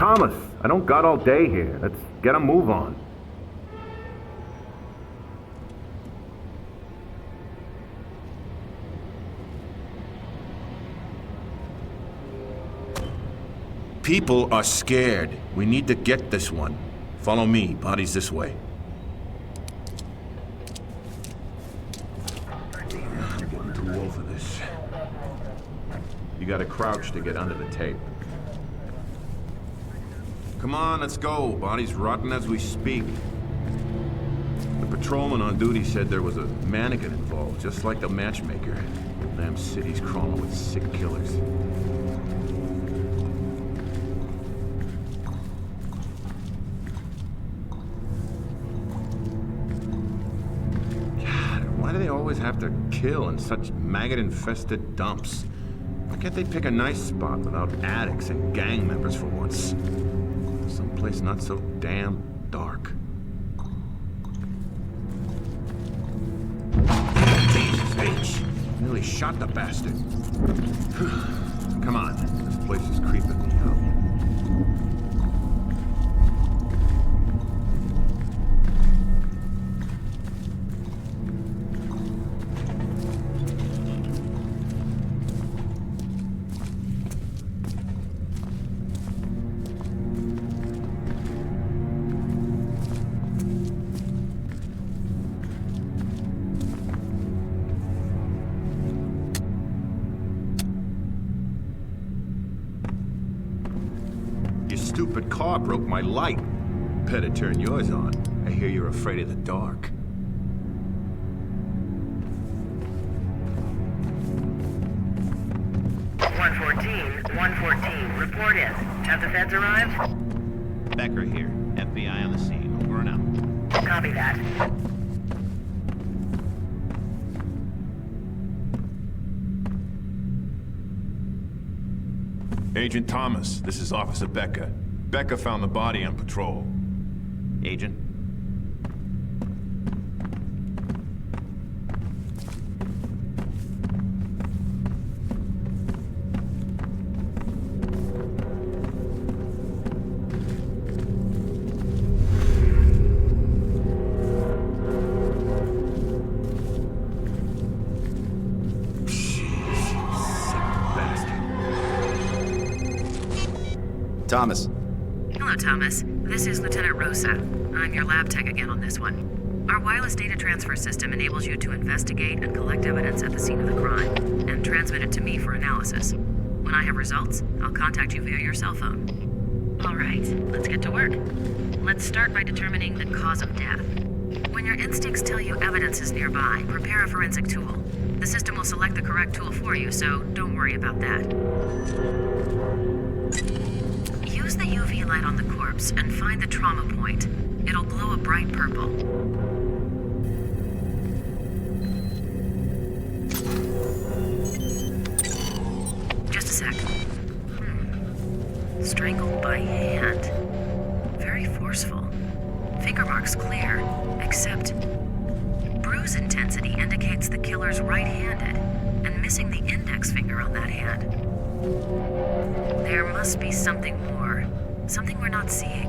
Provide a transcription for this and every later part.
Thomas, I don't got all day here. Let's get a move on. People are scared. We need to get this one. Follow me. Body's this way. I'm getting too old for this. You gotta crouch to get under the tape. Come on, let's go. Body's rotting as we speak. The patrolman on duty said there was a mannequin involved, just like the matchmaker. Damn city's crawling with sick killers. Why do they always have to kill in such maggot-infested dumps? Why can't they pick a nice spot without addicts and gang members for once? Someplace not so damn dark. Jesus H! Nearly shot the bastard. Come on, this place is creeping me out. Stupid car broke my light. Better turn yours on. I hear you're afraid of the dark. "114, report in. Have the feds arrived?" Becker here. FBI on the scene. Over and out. Copy that. Agent Thomas, this is Officer Becker. Becker found the body on patrol. Agent? Thomas. Hello, Thomas. This is Lieutenant Rosa. I'm your lab tech again on this one. Our wireless data transfer system enables you to investigate and collect evidence at the scene of the crime, and transmit it to me for analysis. When I have results, I'll contact you via your cell phone. All right, let's get to work. Let's start by determining the cause of death. When your instincts tell you evidence is nearby, prepare a forensic tool. The system will select the correct tool for you, so don't worry about that. Use the UV light on the corpse and find the trauma point. It'll glow a bright purple. Just a sec. Strangled by hand. Very forceful. Finger marks clear, except bruise intensity indicates the killer's right-handed, and missing the index finger on that hand. There must be something more. Something we're not seeing.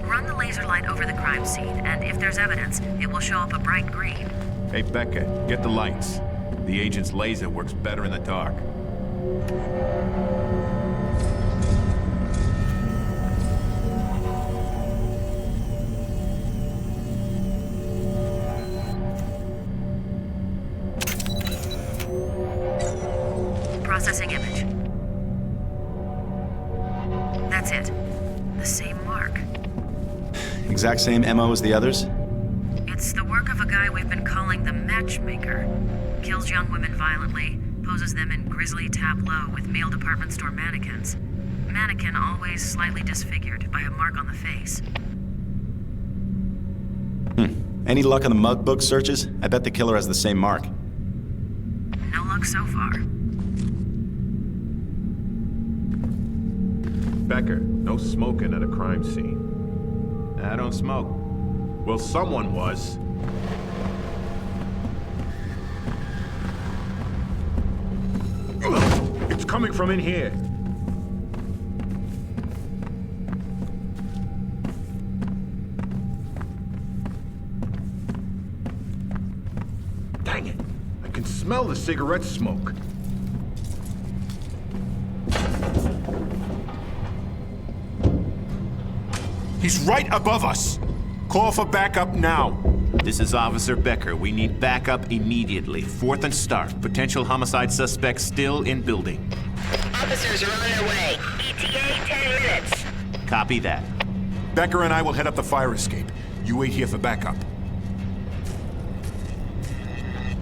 Run the laser light over the crime scene, and if there's evidence, it will show up a bright green. Hey, Becca, get the lights. The agent's laser works better in the dark. Processing image. That's it. The same mark. Exact same MO as the others? It's the work of a guy we've been calling the matchmaker. Kills young women violently, poses them in grisly tableau with male department store mannequins. Mannequin always slightly disfigured by a mark on the face. Any luck on the mug book searches? I bet the killer has the same mark. No luck so far. Becker, no smoking at a crime scene. I don't smoke. Well, someone was. It's coming from in here. Dang it! I can smell the cigarette smoke. He's right above us! Call for backup now! This is Officer Becker. We need backup immediately. 4th and Stark. Potential homicide suspect still in building. Officers are on their way. ETA 10 minutes. Copy that. Becker and I will head up the fire escape. You wait here for backup.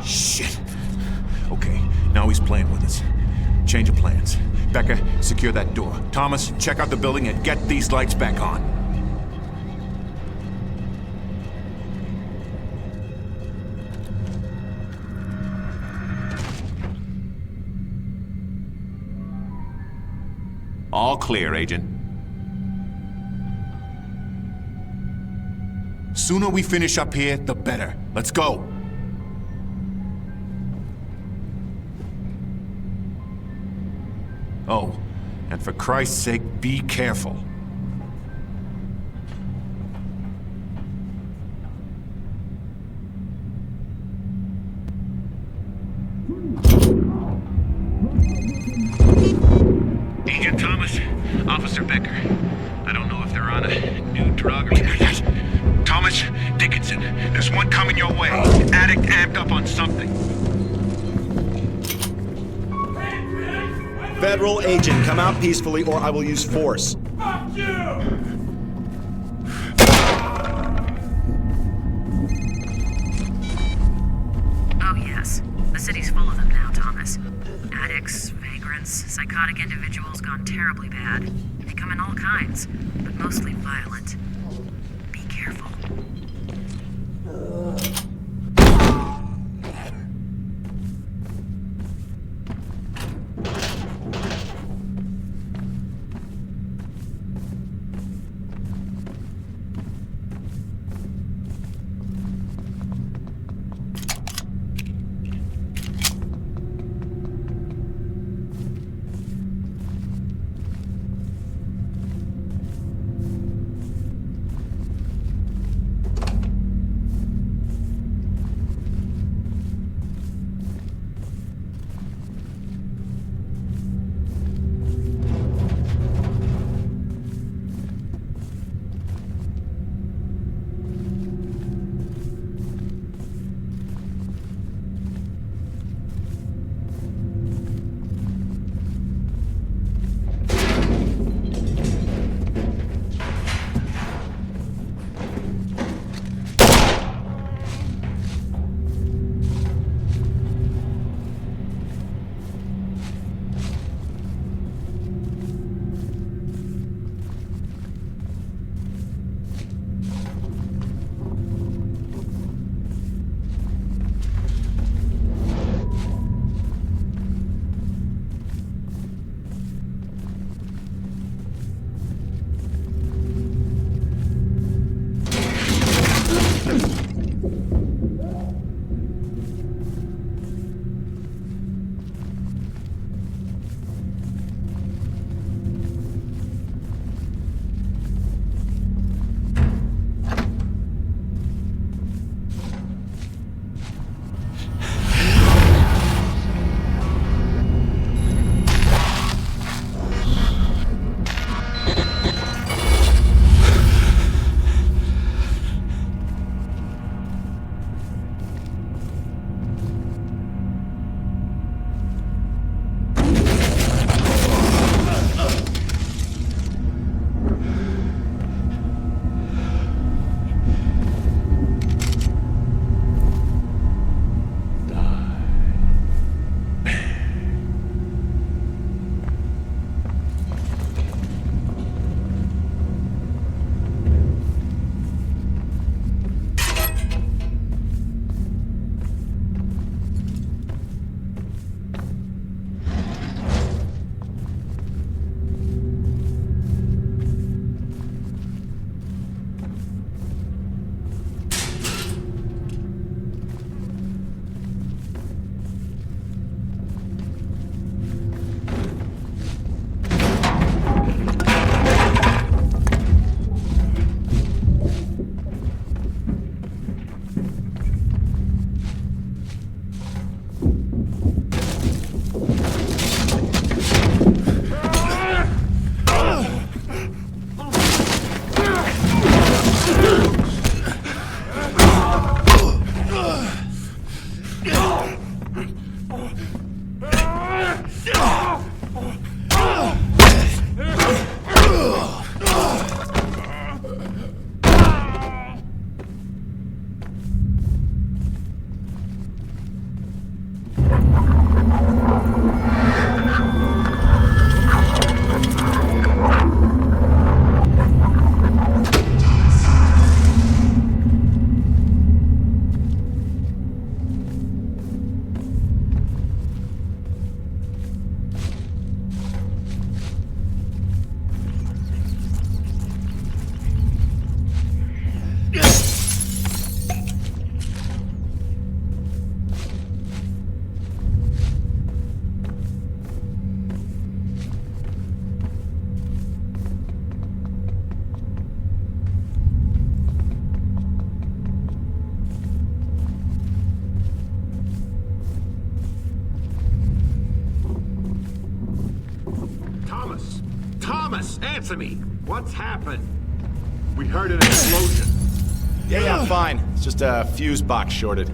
Shit. Okay, now he's playing with us. Change of plans. Becker, secure that door. Thomas, check out the building and get these lights back on. All clear, Agent. Sooner we finish up here, the better. Let's go. Oh, and for Christ's sake, be careful. Agent Thomas, Officer Becker. I don't know if they're on a new drug or... Thomas, Dickinson, there's one coming your way. Addict amped up on something. Federal agent, come out peacefully or I will use force. Fuck you! Oh yes, the city's full of them now, Thomas. Addicts, vagrants, psychotic individuals gone terribly bad. They come in all kinds, but mostly violent. Be careful. Thomas, answer me! What's happened? We heard an explosion. Yeah, fine. It's just a fuse box shorted.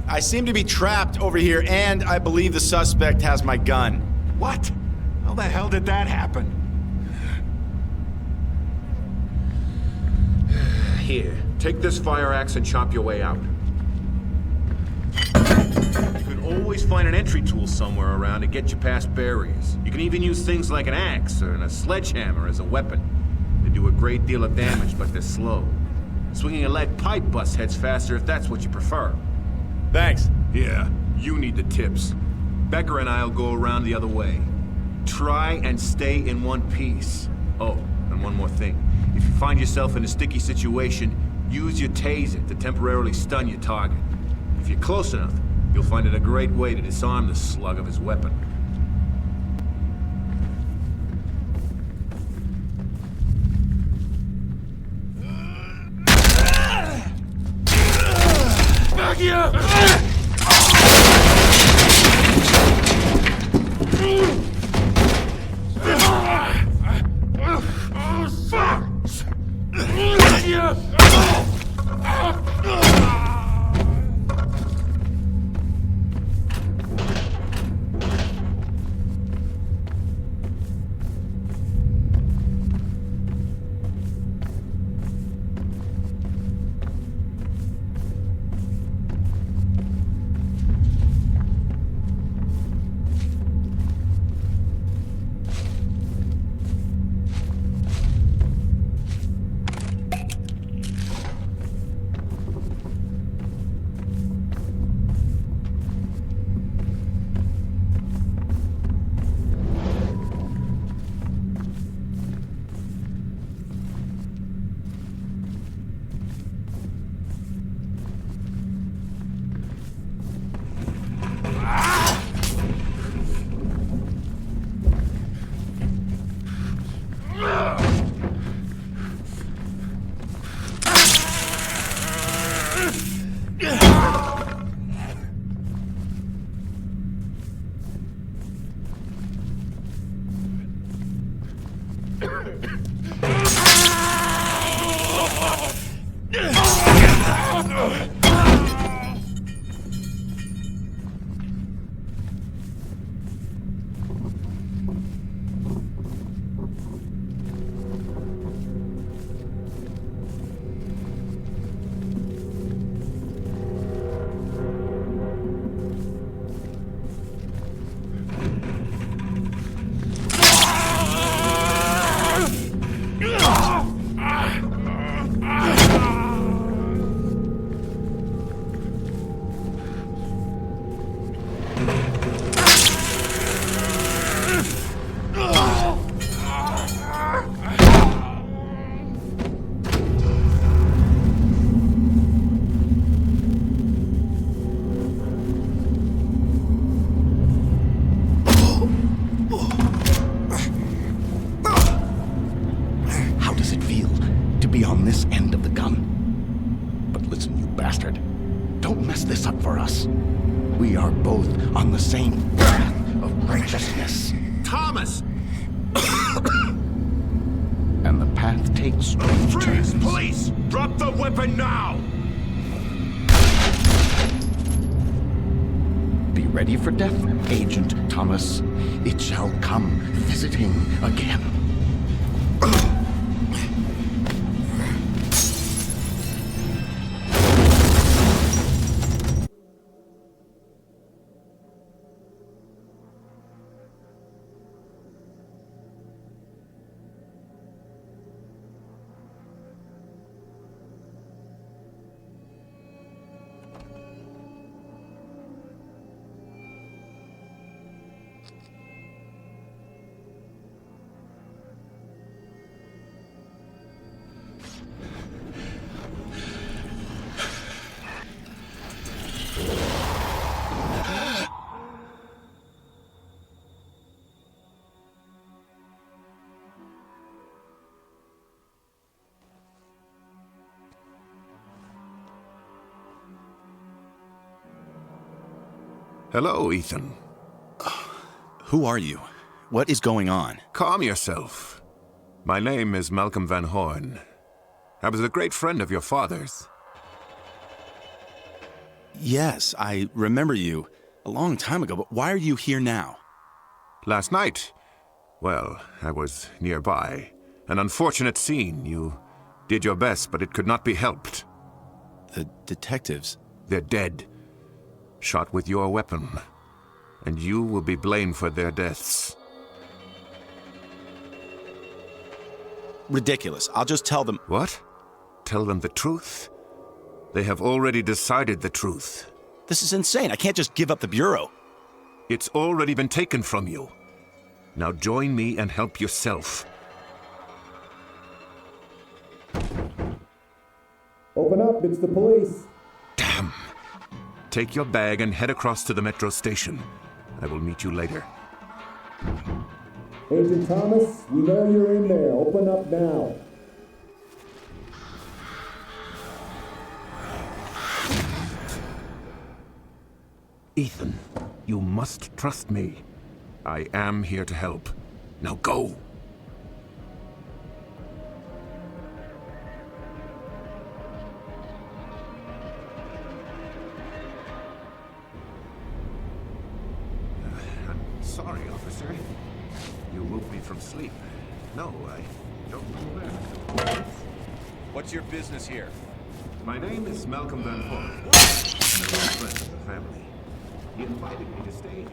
I seem to be trapped over here, and I believe the suspect has my gun. What? How the hell did that happen? Here, take this fire axe and chop your way out. You can always find an entry tool somewhere around to get you past barriers. You can even use things like an axe or a sledgehammer as a weapon. They do a great deal of damage, but they're slow. Swinging a lead pipe busts heads faster if that's what you prefer. Thanks. Yeah, you need the tips. Becker and I'll go around the other way. Try and stay in one piece. Oh, and one more thing. If you find yourself in a sticky situation, use your taser to temporarily stun your target. If you're close enough, you'll find it a great way to disarm the slug of his weapon. Back here! Ready for death, Agent Thomas. It shall come visiting again. Hello, Ethan. Who are you? What is going on? Calm yourself. My name is Malcolm Van Horn. I was a great friend of your father's. Yes, I remember you a long time ago, but why are you here now? Last night, well, I was nearby. An unfortunate scene. You did your best, but it could not be helped. The detectives? They're dead. Shot with your weapon. And you will be blamed for their deaths. Ridiculous. I'll just tell them... What? Tell them the truth? They have already decided the truth. This is insane. I can't just give up the Bureau. It's already been taken from you. Now join me and help yourself. Open up, it's the police. Damn. Take your bag and head across to the metro station. I will meet you later. Agent Thomas, we know you're in there. Open up now. Ethan, you must trust me. I am here to help. Now go! I'm sorry, officer. You woke me from sleep. No, I don't know where. What's your business here? My name is Malcolm Van Horn. I'm a good friend of the family. He invited me to stay here.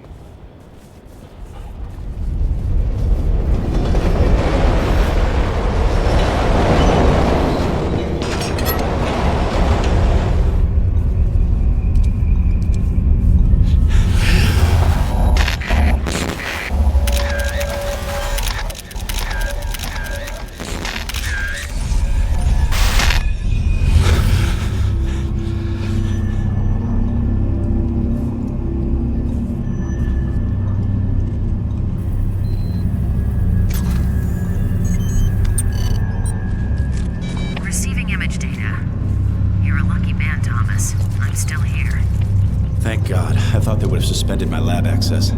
Suspended my lab access.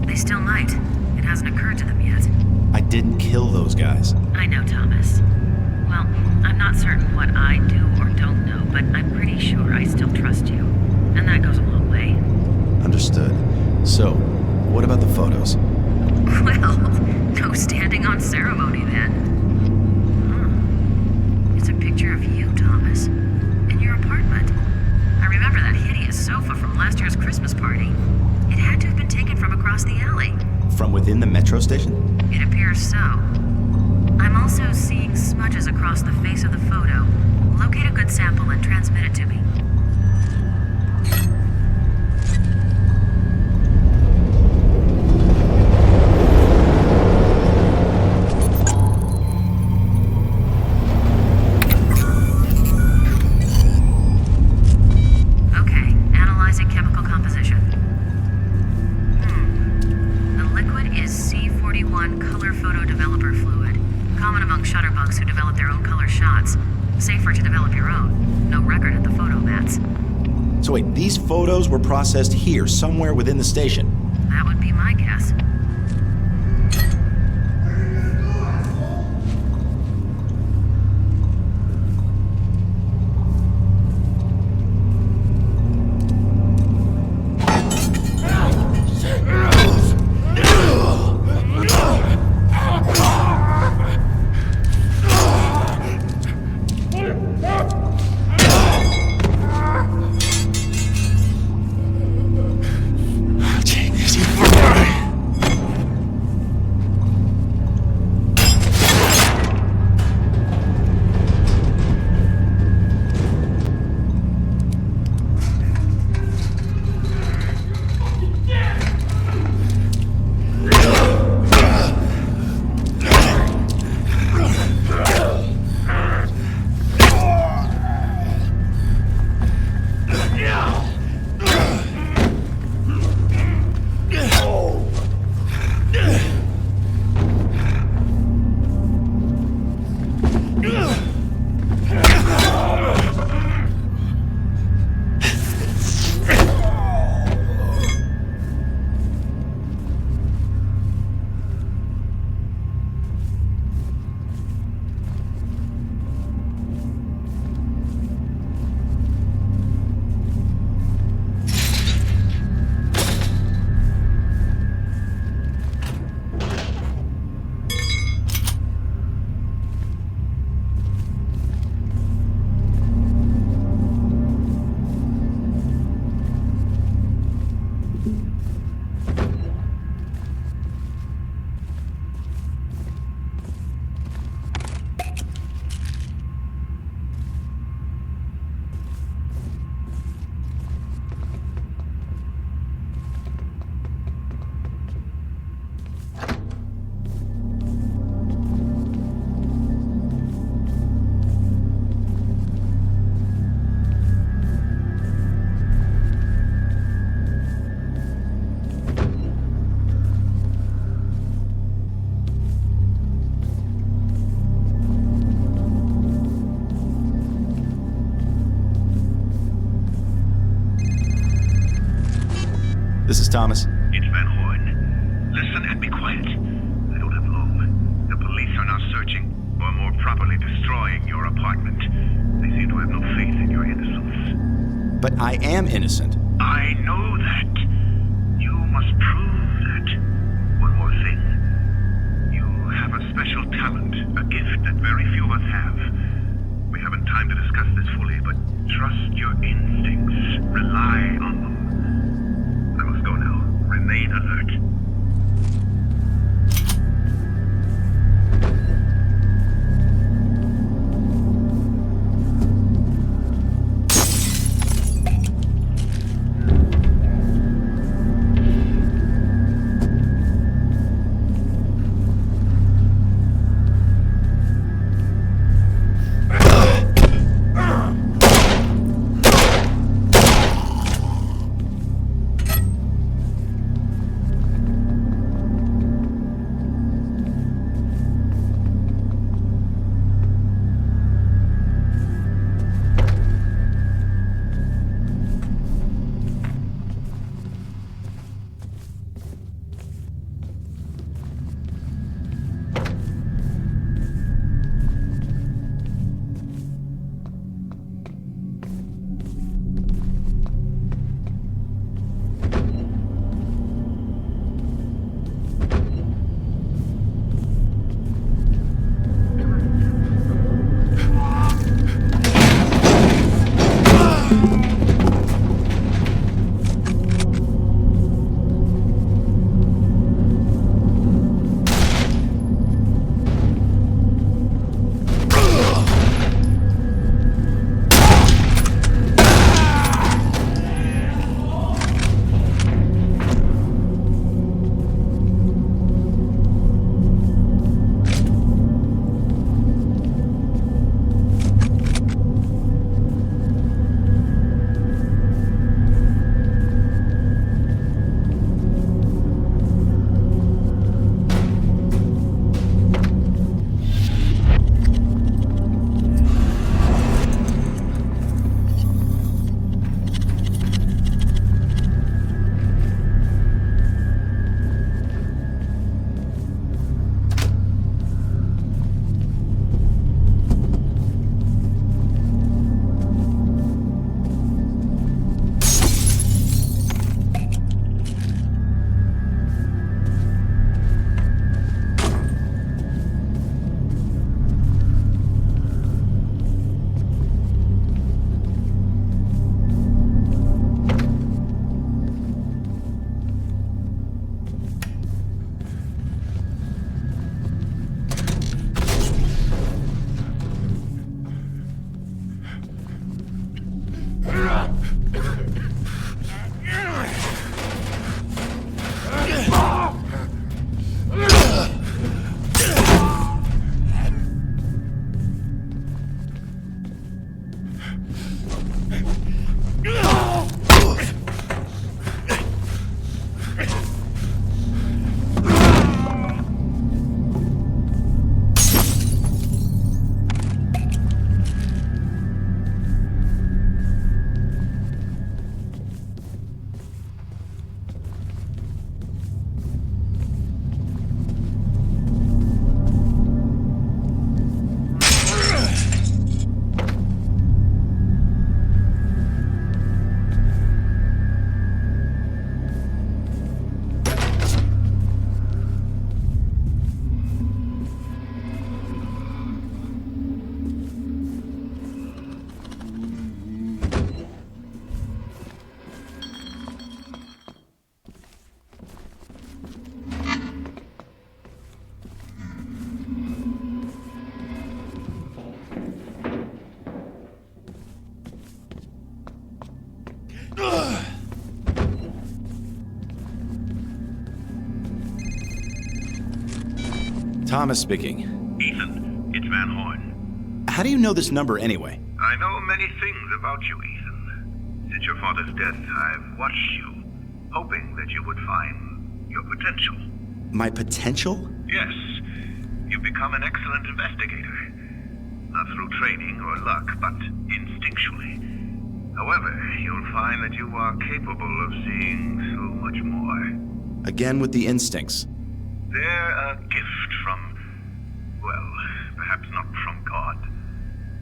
They still might. It hasn't occurred to them yet. I didn't kill those guys. I know, Thomas. Well, I'm not certain what I do or don't know, but I'm pretty sure I still trust you. And that goes a long way. Understood. So, what about the photos? Well, no standing on ceremony then. It's a picture of you, Thomas. In your apartment. I remember that hideous sofa from last year's Christmas party. It had to have been taken from across the alley. From within the metro station? It appears so. I'm also seeing smudges across the face of the photo. Locate a good sample and transmit it to me. So wait, these photos were processed here, somewhere within the station? That would be my guess. This is Thomas. It's Van Horn. Listen and be quiet. I don't have long. The police are now searching, or more properly destroying your apartment. They seem to have no faith in your innocence. But I am innocent. I know that. You must prove that. One more thing. You have a special talent, a gift that very few of us have. We haven't time to discuss this fully, but trust your instincts. Rely on them. I must go now. Remain alert. Thomas speaking. Ethan, it's Van Horn. How do you know this number anyway? I know many things about you, Ethan. Since your father's death, I've watched you, hoping that you would find your potential. My potential? Yes. You've become an excellent investigator. Not through training or luck, but instinctually. However, you'll find that you are capable of seeing so much more. Again with the instincts. They're a gift from, well, perhaps not from God.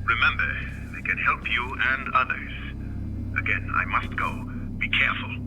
Remember, they can help you and others. Again, I must go. Be careful.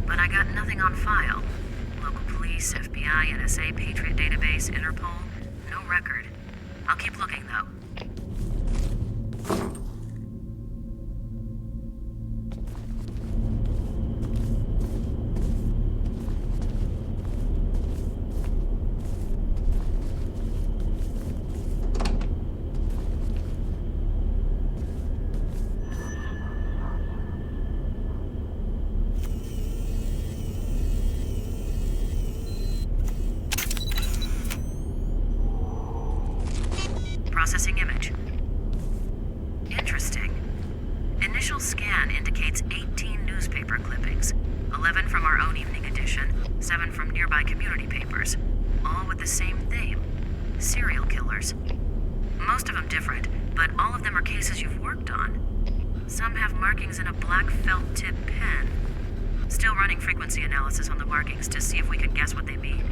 but I got nothing on file. Local police, FBI, NSA, Patriot database, Interpol, no record. I'll keep looking, though. Processing image. Interesting. Initial scan indicates 18 newspaper clippings, 11 from our own evening edition, 7 from nearby community papers, all with the same theme: serial killers. Most of them different, but all of them are cases you've worked on. Some have markings in a black felt tip pen. Still running frequency analysis on the markings to see if we can guess what they mean.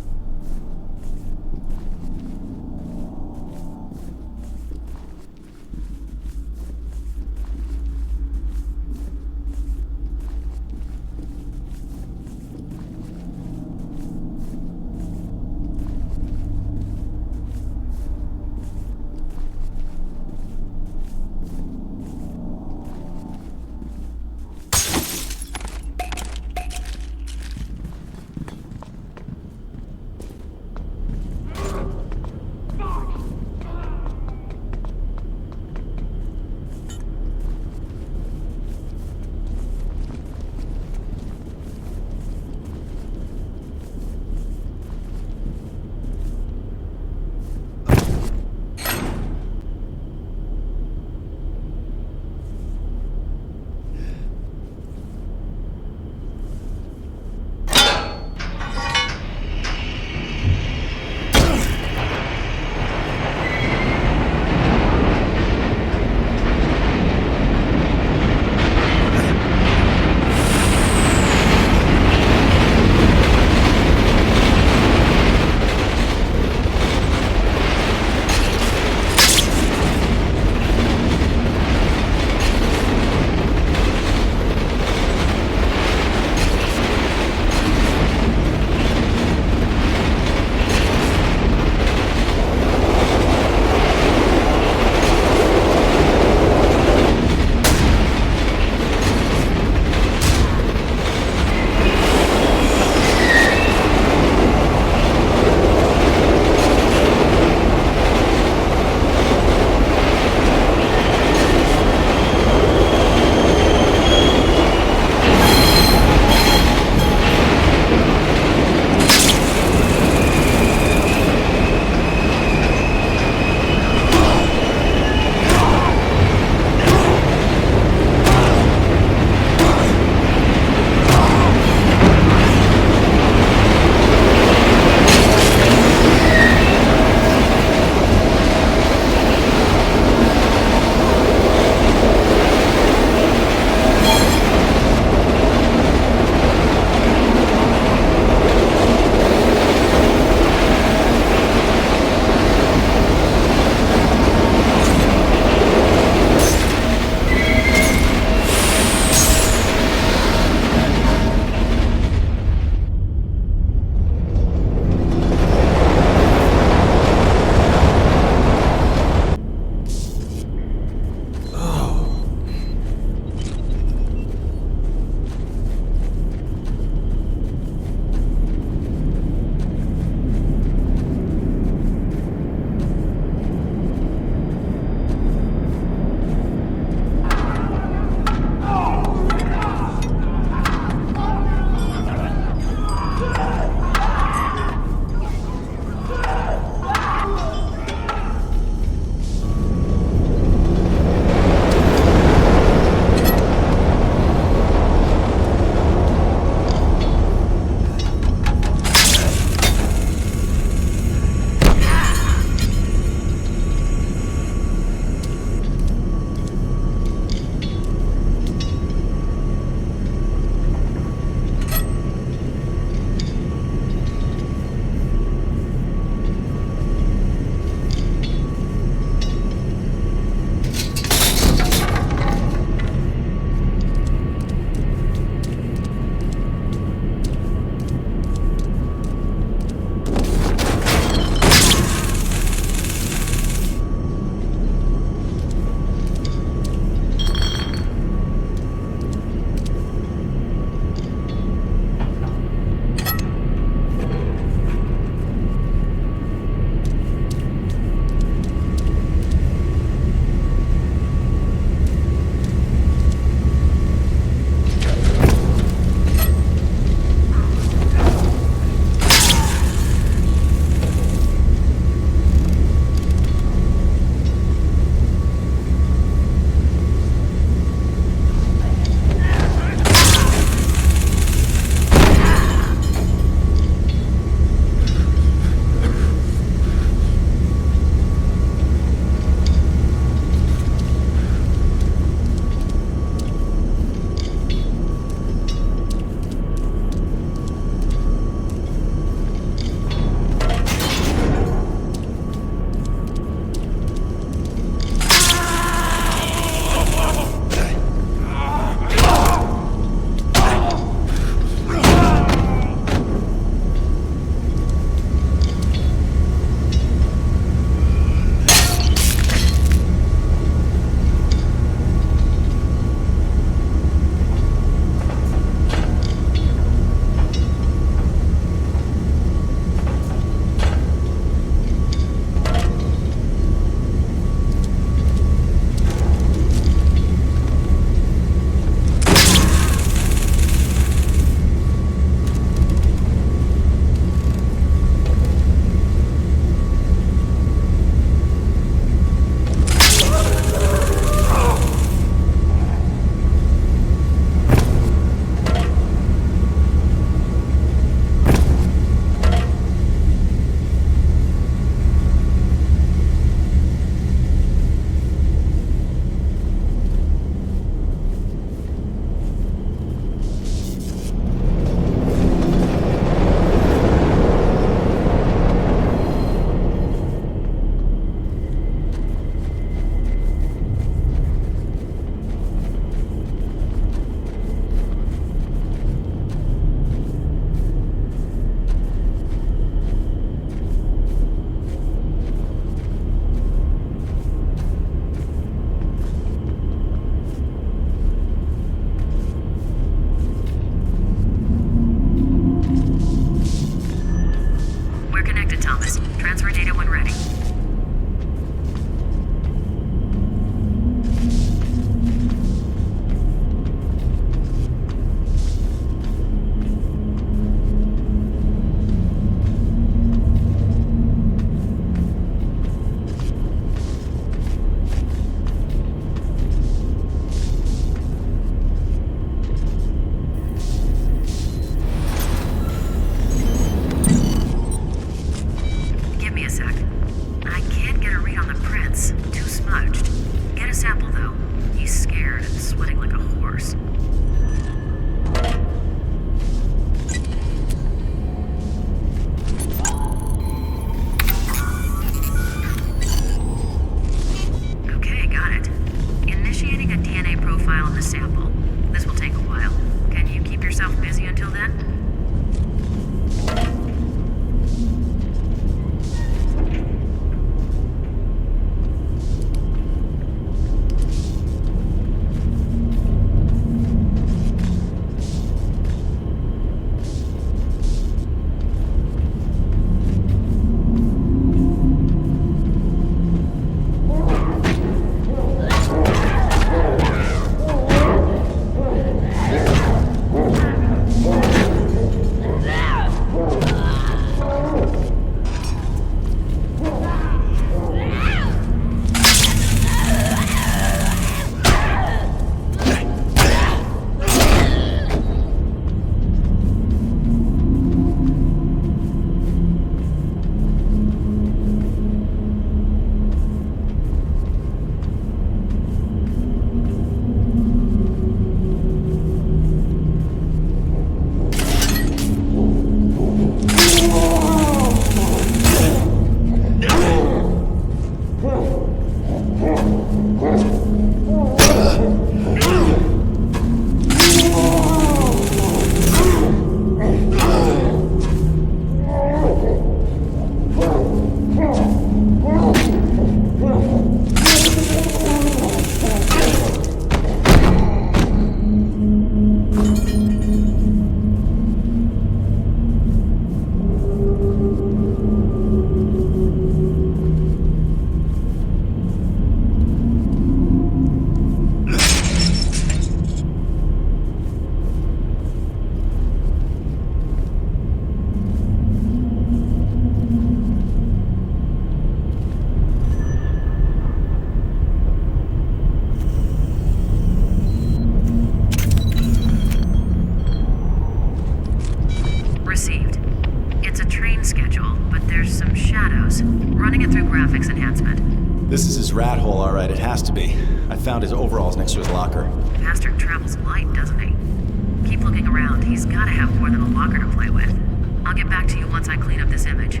graphics enhancement. This is his rat hole, all right. It has to be. I found his overalls next to his locker. Bastard travels light, doesn't he? Keep looking around. He's gotta have more than a locker to play with. I'll get back to you once I clean up this image.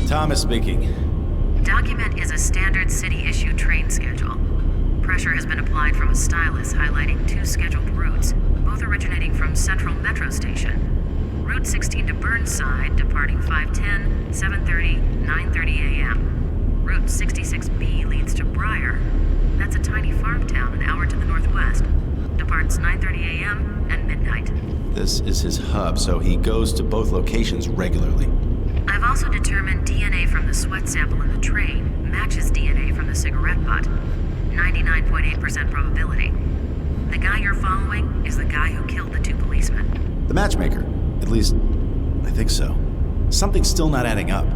Thomas speaking. Document is a standard city-issue train schedule. Pressure has been applied from a stylus highlighting 2 scheduled routes, both originating from Central Metro Station. Route 16 to Burnside, departing 5:10, 7:30, 9:30 a.m. Route 66B leads to Briar. That's a tiny farm town an hour to the northwest. Departs 9:30 a.m. and midnight. This is his hub, so he goes to both locations regularly. I've also determined DNA from the sweat sample in the train matches DNA from the cigarette butt. 99.8% probability. The guy you're following is the guy who killed the 2 policemen. The matchmaker. At least, I think so. Something's still not adding up.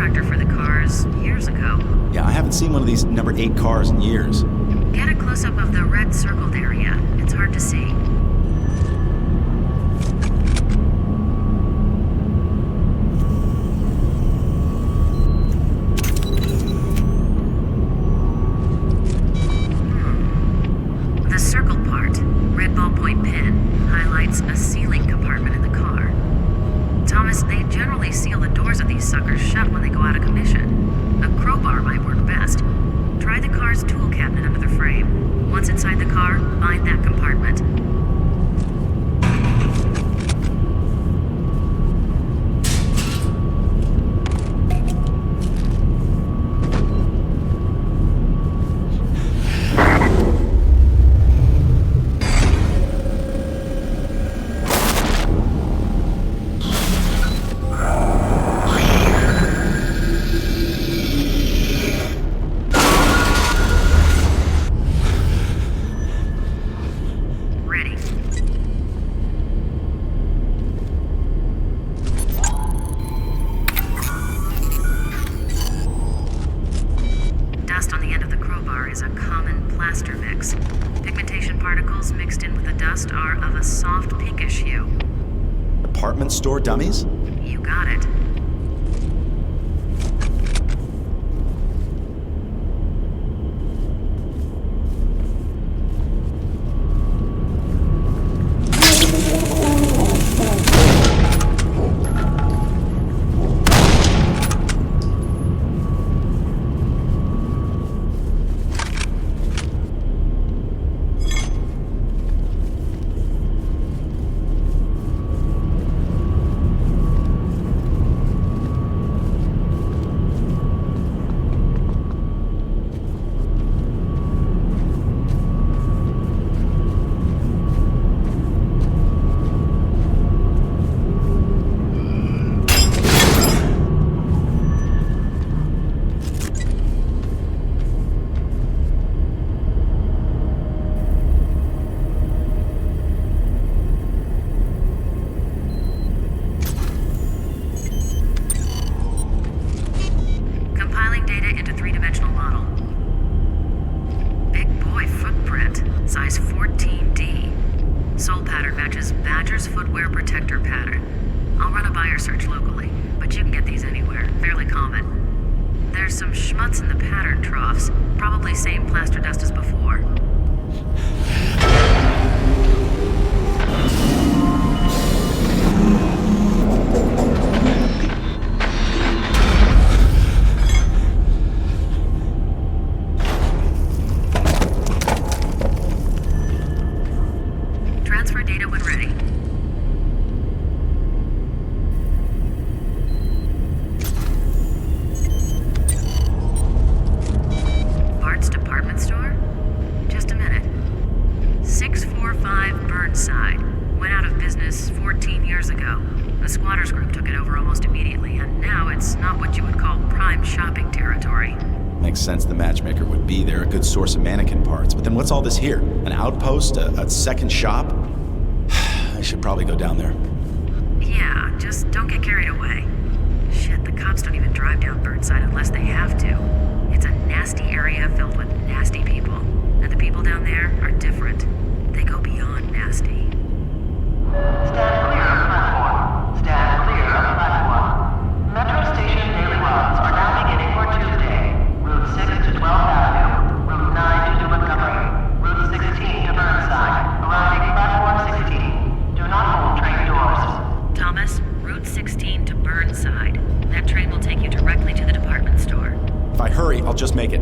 contractor for the cars years ago. Yeah, I haven't seen one of these number 8 cars in years. Get a close-up of the red circled area. It's hard to see. The circled part, red ballpoint pen, highlights a sealing compartment in the car. Thomas, they generally seal the doors of these suckers shut when they go out of commission. A crowbar might work best. Try the car's tool cabinet under the frame. Once inside the car, find that compartment. Department store dummies? You got it. Source of mannequin parts, but then what's all this here? An outpost? A second shop? I should probably go down there. Yeah, just don't get carried away. Shit, the cops don't even drive down Burnside unless they have to. It's a nasty area filled with nasty people, and the people down there are different. They go beyond nasty. Stand clear of the platform. Stand clear of the platform. Metro Station daily runs are now beginning for Tuesday. Route 6 to 12th Avenue. Route 9 to Montgomery. Route 16 to Burnside. Arriving platform 16. Do not hold train doors. Thomas, Route 16 to Burnside. That train will take you directly to the department store. If I hurry, I'll just make it.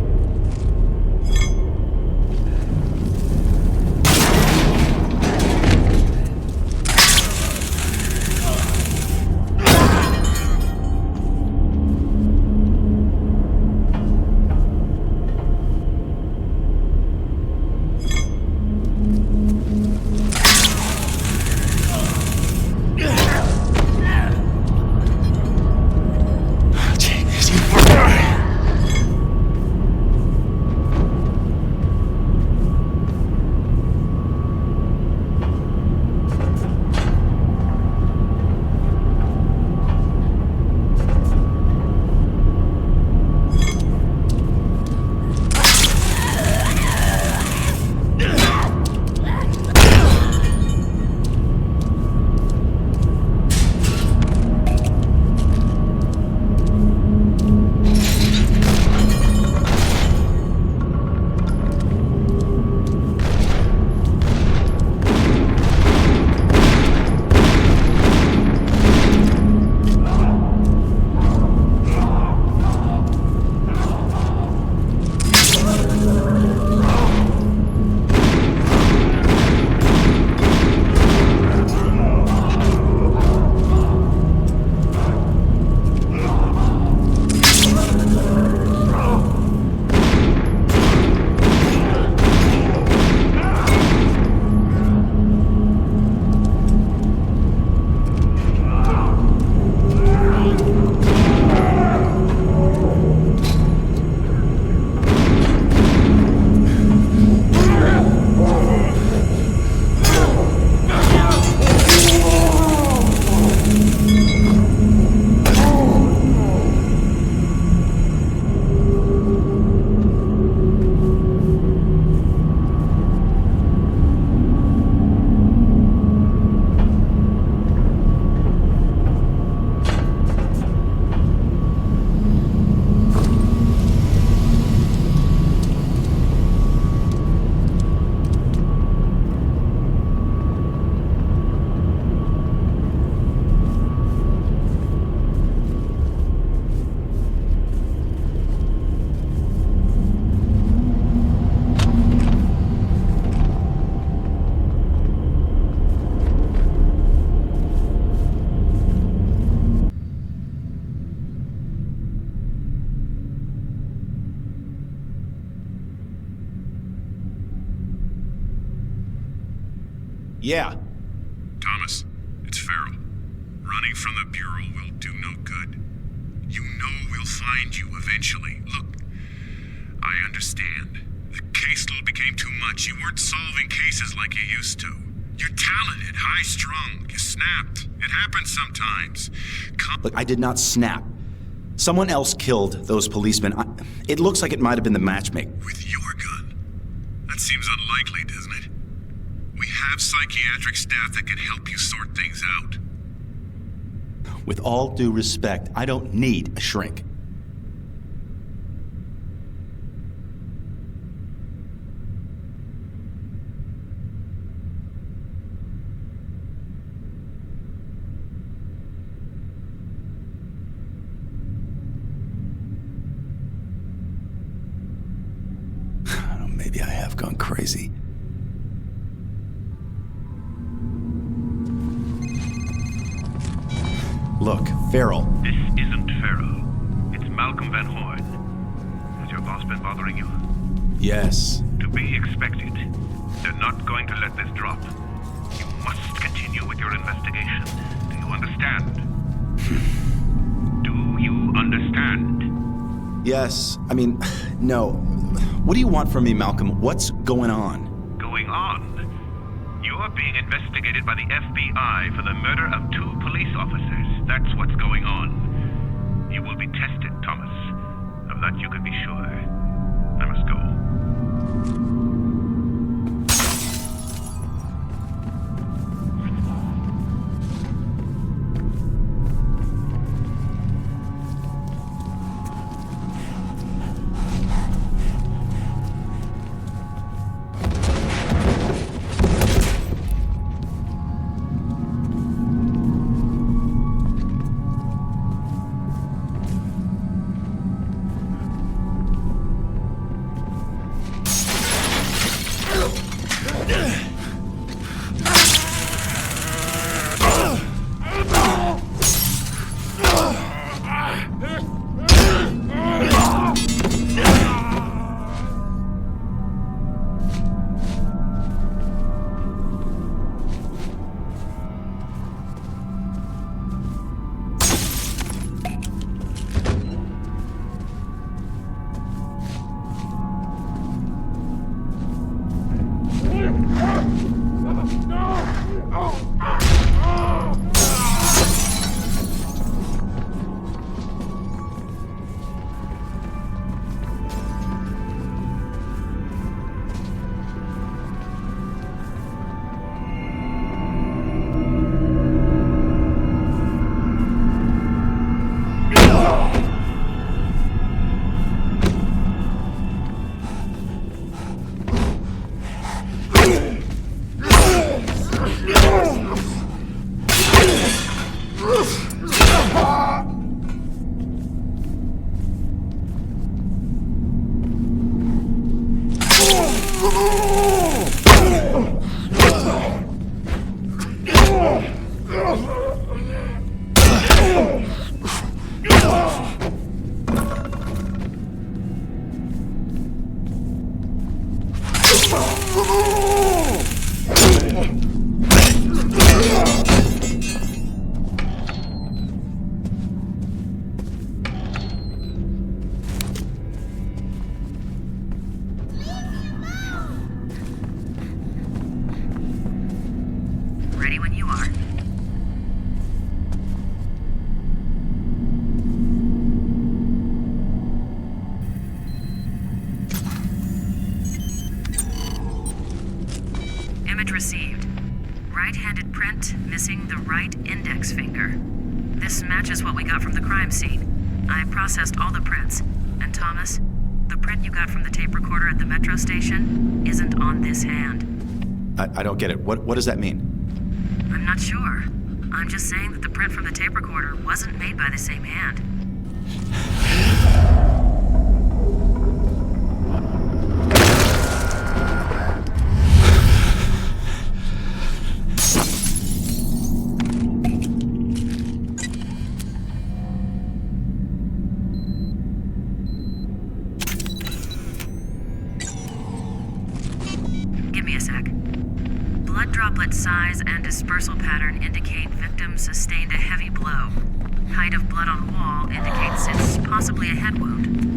Yeah. Thomas, it's Farrell. Running from the Bureau will do no good. You know we'll find you eventually. Look, I understand. The caseload became too much. You weren't solving cases like you used to. You're talented, high-strung. You snapped. It happens sometimes. Look, I did not snap. Someone else killed those policemen. It looks like it might have been the matchmaker. With your gun? That seems unlikely, doesn't it? We have psychiatric staff that can help you sort things out. With all due respect, I don't need a shrink. Maybe I have gone crazy. Look, Farrell. This isn't Farrell. It's Malcolm Van Horn. Has your boss been bothering you? Yes. To be expected. They're not going to let this drop. You must continue with your investigation. Do you understand? Do you understand? Yes. I mean, no. What do you want from me, Malcolm? What's going on? Going on? You're being investigated by the FBI for the murder of 2 police officers. That's what's going on. You will be tested, Thomas. Of that you can be sure. I must go. Ready when you are. Image received. Right-handed print, missing the right index finger. This matches what we got from the crime scene. I processed all the prints. And Thomas, the print you got from the tape recorder at the metro station isn't on this hand. I don't get it. What does that mean? I'm not sure. I'm just saying that the print from the tape recorder wasn't made by the same hand. Give me a sec. Blood droplet size and dispersal pattern indicate victim sustained a heavy blow. Height of blood on wall indicates it's possibly a head wound.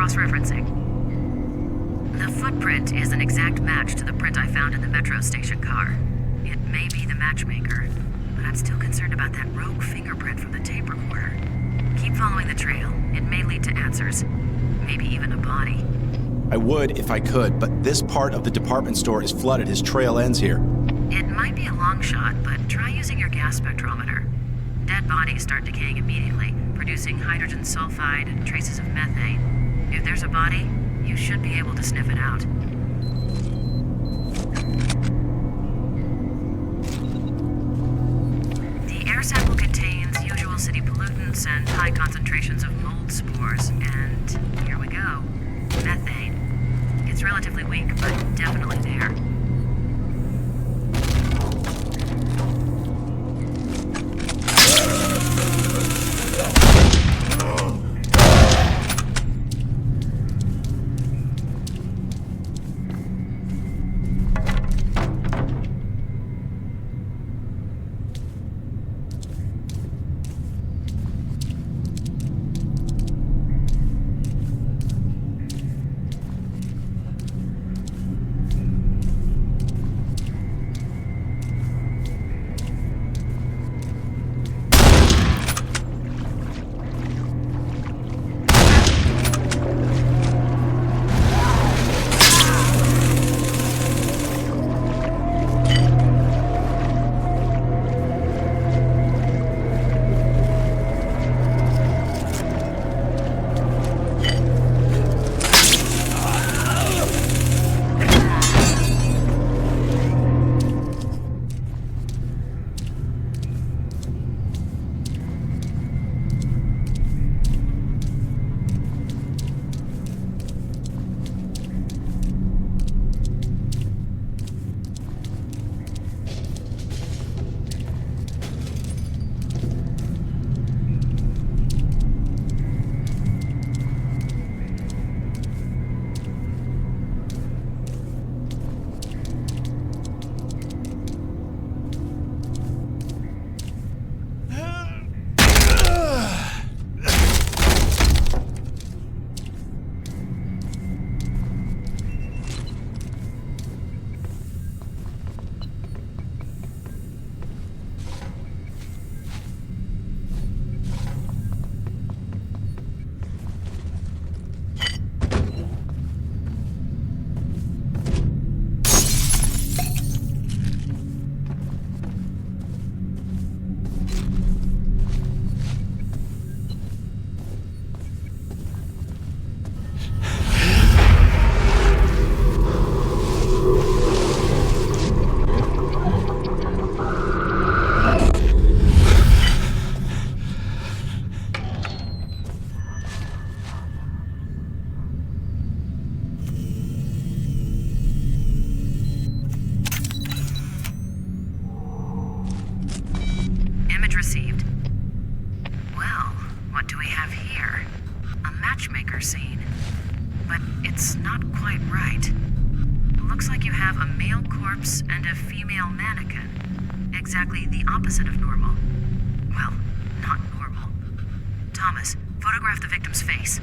cross-referencing. The footprint is an exact match to the print I found in the metro station car. It may be the matchmaker, but I'm still concerned about that rogue fingerprint from the tape recorder. Keep following the trail. It may lead to answers. Maybe even a body. I would if I could, but this part of the department store is flooded. His trail ends here. It might be a long shot, but try using your gas spectrometer. Dead bodies start decaying immediately, producing hydrogen sulfide and traces of methane. If there's a body, you should be able to sniff it out. The air sample contains usual city pollutants and high concentrations of mold spores, and here we go. Methane. It's relatively weak, but definitely there. Received. Well, what do we have here? A matchmaker scene. But it's not quite right. Looks like you have a male corpse and a female mannequin. Exactly the opposite of normal. Well, not normal. Thomas, photograph the victim's face.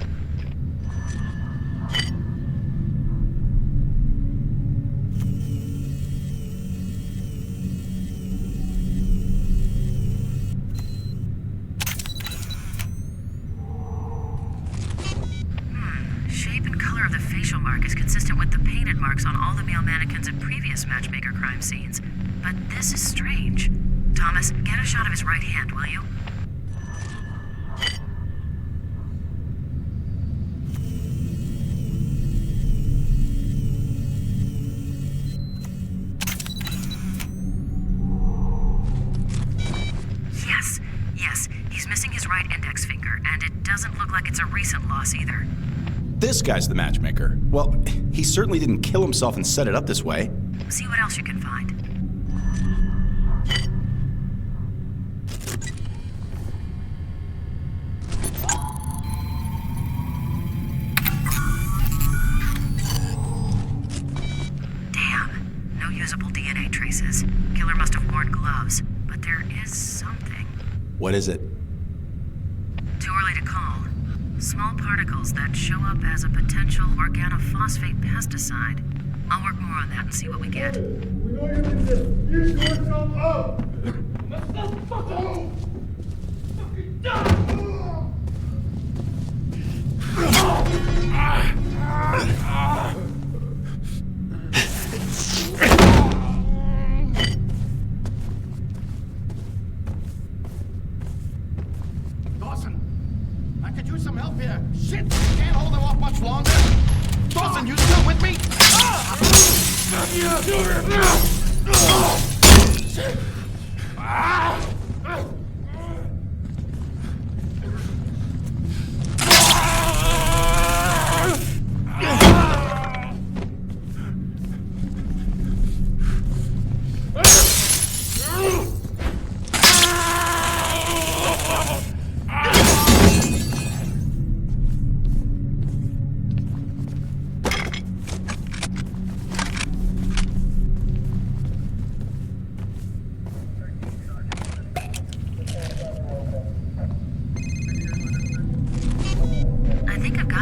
Mark is consistent with the painted marks on all the male mannequins at previous matchmaker crime scenes. But this is strange. Thomas, get a shot of his right hand, will you? Yes. He's missing his right index finger, and it doesn't look like it's a recent loss either. This guy's the matchmaker. Well, he certainly didn't kill himself and set it up this way. See what else you can find. Damn. No usable DNA traces. Killer must have worn gloves. But there is something. What is it? Too early to call. Small particles that show up as a potential organophosphate pesticide. I'll work more on that and see what we get. Dawson, I could use some help here. Shit, can't hold them off much longer. Dawson, you still with me?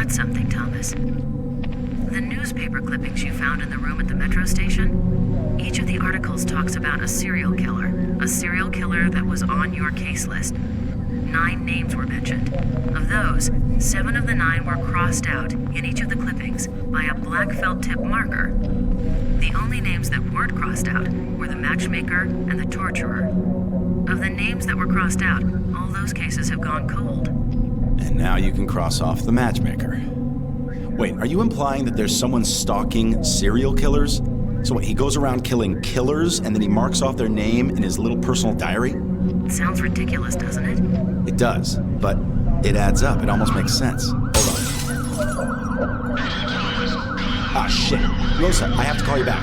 Something, Thomas. The newspaper clippings you found in the room at the metro station, each of the articles talks about a serial killer that was on your case list. 9 names were mentioned. Of those, 7 of the 9 were crossed out in each of the clippings by a black felt tip marker. The only names that weren't crossed out were the matchmaker and the torturer. Of the names that were crossed out, all those cases have gone cold. And now you can cross off the matchmaker. Wait, are you implying that there's someone stalking serial killers? So what, he goes around killing killers and then he marks off their name in his little personal diary? Sounds ridiculous, doesn't it? It does, but it adds up. It almost makes sense. Hold on. Ah, shit. Rosa, I have to call you back.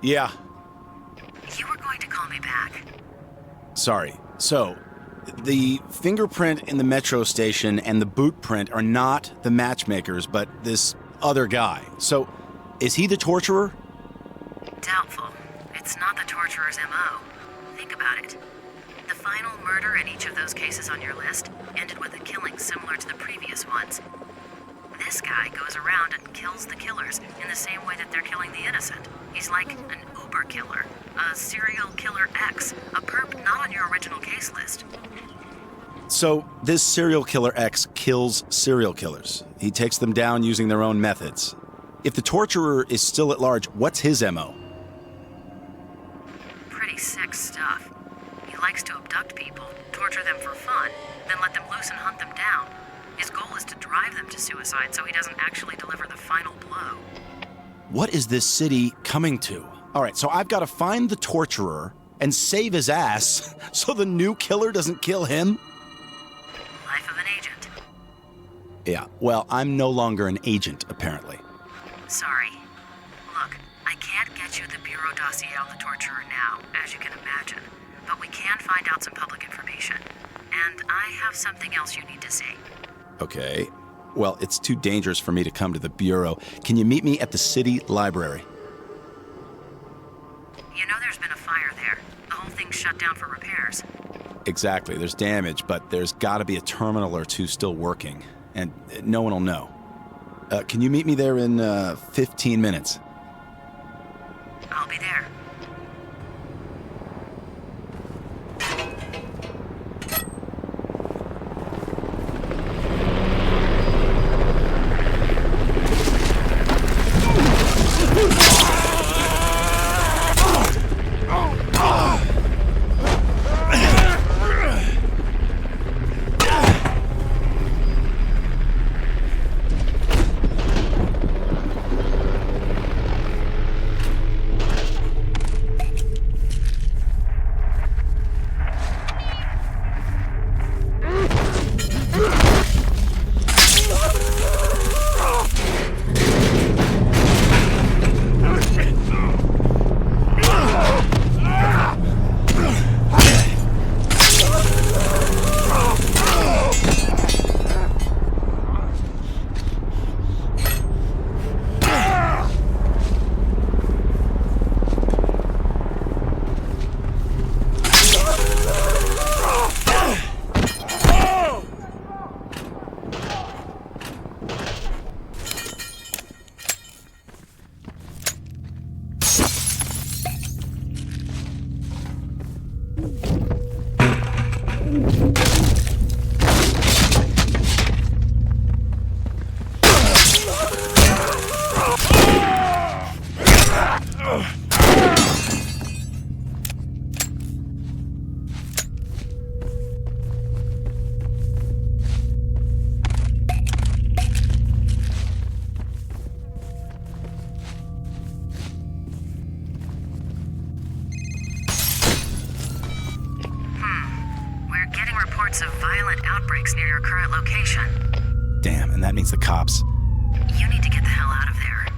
Yeah. You were going to call me back. Sorry. So, the fingerprint in the metro station and the boot print are not the matchmakers, but this other guy. So, is he the torturer? Doubtful. It's not the torturer's MO. Think about it. The final murder in each of those cases on your list ended with a killing similar to the previous ones. This guy goes around and kills the killers in the same way that they're killing the innocent. He's like an Uber killer, a serial killer X, a perp not on your original case list. So, this serial killer X kills serial killers. He takes them down using their own methods. If the torturer is still at large, what's his MO? Pretty sick stuff. He likes to abduct people, torture them for fun, then let them loose and hunt them down. His goal is to drive them to suicide so he doesn't actually deliver the final blow. What is this city coming to? All right, so I've got to find the torturer and save his ass so the new killer doesn't kill him? Life of an agent. Yeah, well, I'm no longer an agent, apparently. Sorry. Look, I can't get you the Bureau dossier on the torturer now, as you can imagine. But we can find out some public information. And I have something else you need to see. Okay. Well, it's too dangerous for me to come to the Bureau. Can you meet me at the city library? You know there's been a fire there. The whole thing's shut down for repairs. Exactly. There's damage, but there's got to be a terminal or two still working. And no one will know. Can you meet me there in 15 minutes? I'll be there. Of violent outbreaks near your current location. Damn, and that means the cops. You need to get the hell out of there.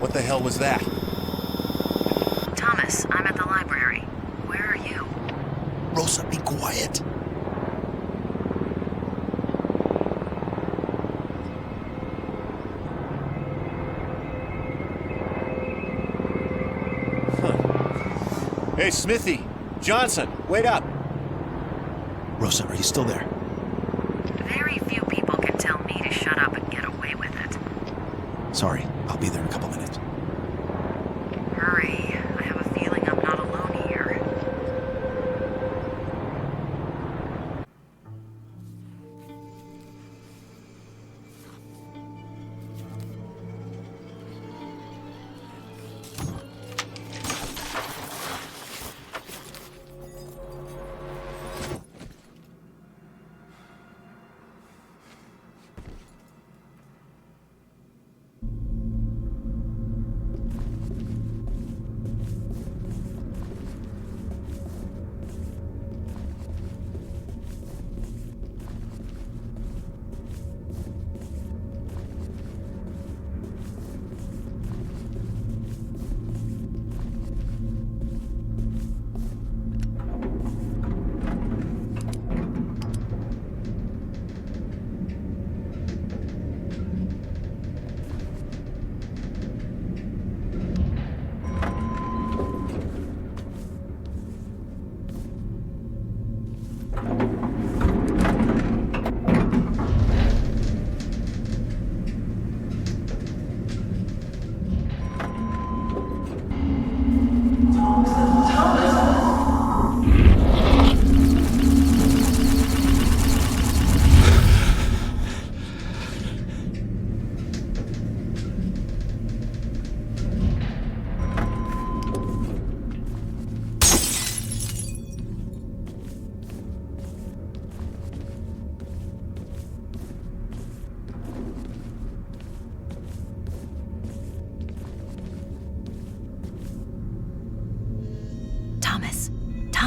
What the hell was that? Thomas, I'm at the library. Where are you? Rosa, be quiet. Hey, Smithy! Johnson, wait up! Rosa, are you still there? Very few people can tell me to shut up and get away with it. Sorry, I'll be there in a couple minutes. Hurry. I have a feeling I'm not alone here.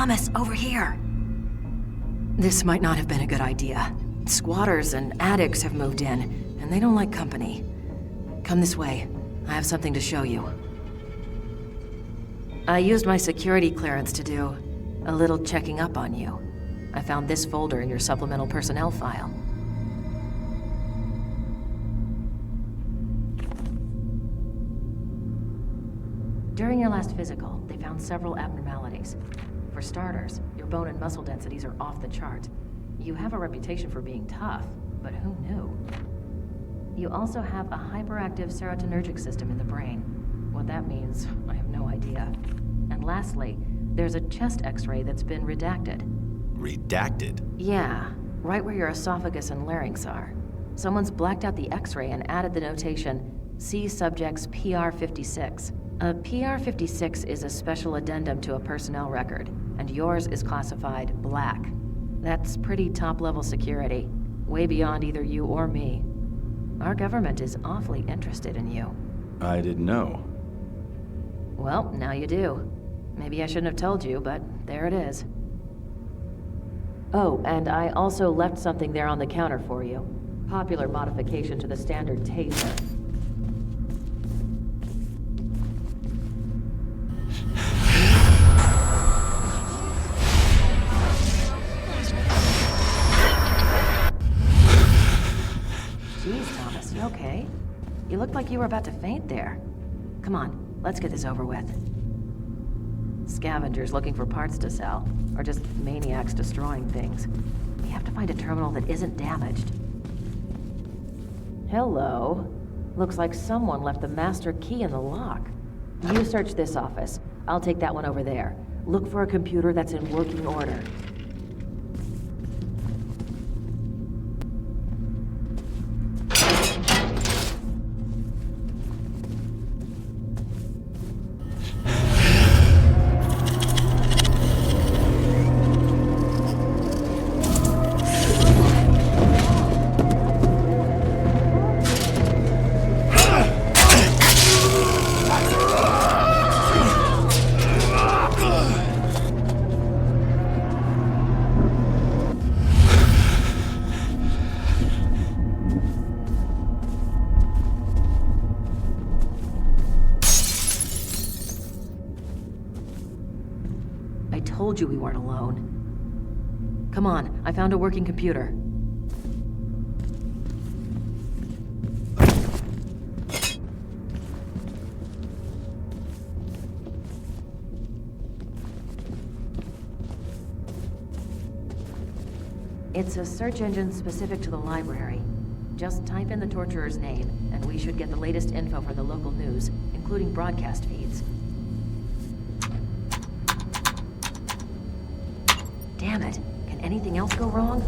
Thomas, over here. This might not have been a good idea. Squatters and addicts have moved in, and they don't like company. Come this way. I have something to show you. I used my security clearance to do a little checking up on you. I found this folder in your supplemental personnel file. During your last physical, they found several abnormalities. For starters, your bone and muscle densities are off the chart. You have a reputation for being tough, but who knew? You also have a hyperactive serotonergic system in the brain. What that means, I have no idea. And lastly, there's a chest x-ray that's been redacted. Redacted? Yeah, right where your esophagus and larynx are. Someone's blacked out the x-ray and added the notation, see subject's PR56. A PR56 is a special addendum to a personnel record, and yours is classified black. That's pretty top-level security, way beyond either you or me. Our government is awfully interested in you. I didn't know. Well, now you do. Maybe I shouldn't have told you, but there it is. Oh, and I also left something there on the counter for you. Popular modification to the standard taser. Jeez, Thomas, you okay? You looked like you were about to faint there. Come on, let's get this over with. Scavengers looking for parts to sell, or just maniacs destroying things. We have to find a terminal that isn't damaged. Hello. Looks like someone left the master key in the lock. You search this office. I'll take that one over there. Look for a computer that's in working order. I told you we weren't alone. Come on, I found a working computer. It's a search engine specific to the library. Just type in the torturer's name, and we should get the latest info from the local news, including broadcast feeds. Damn it. Can anything else go wrong?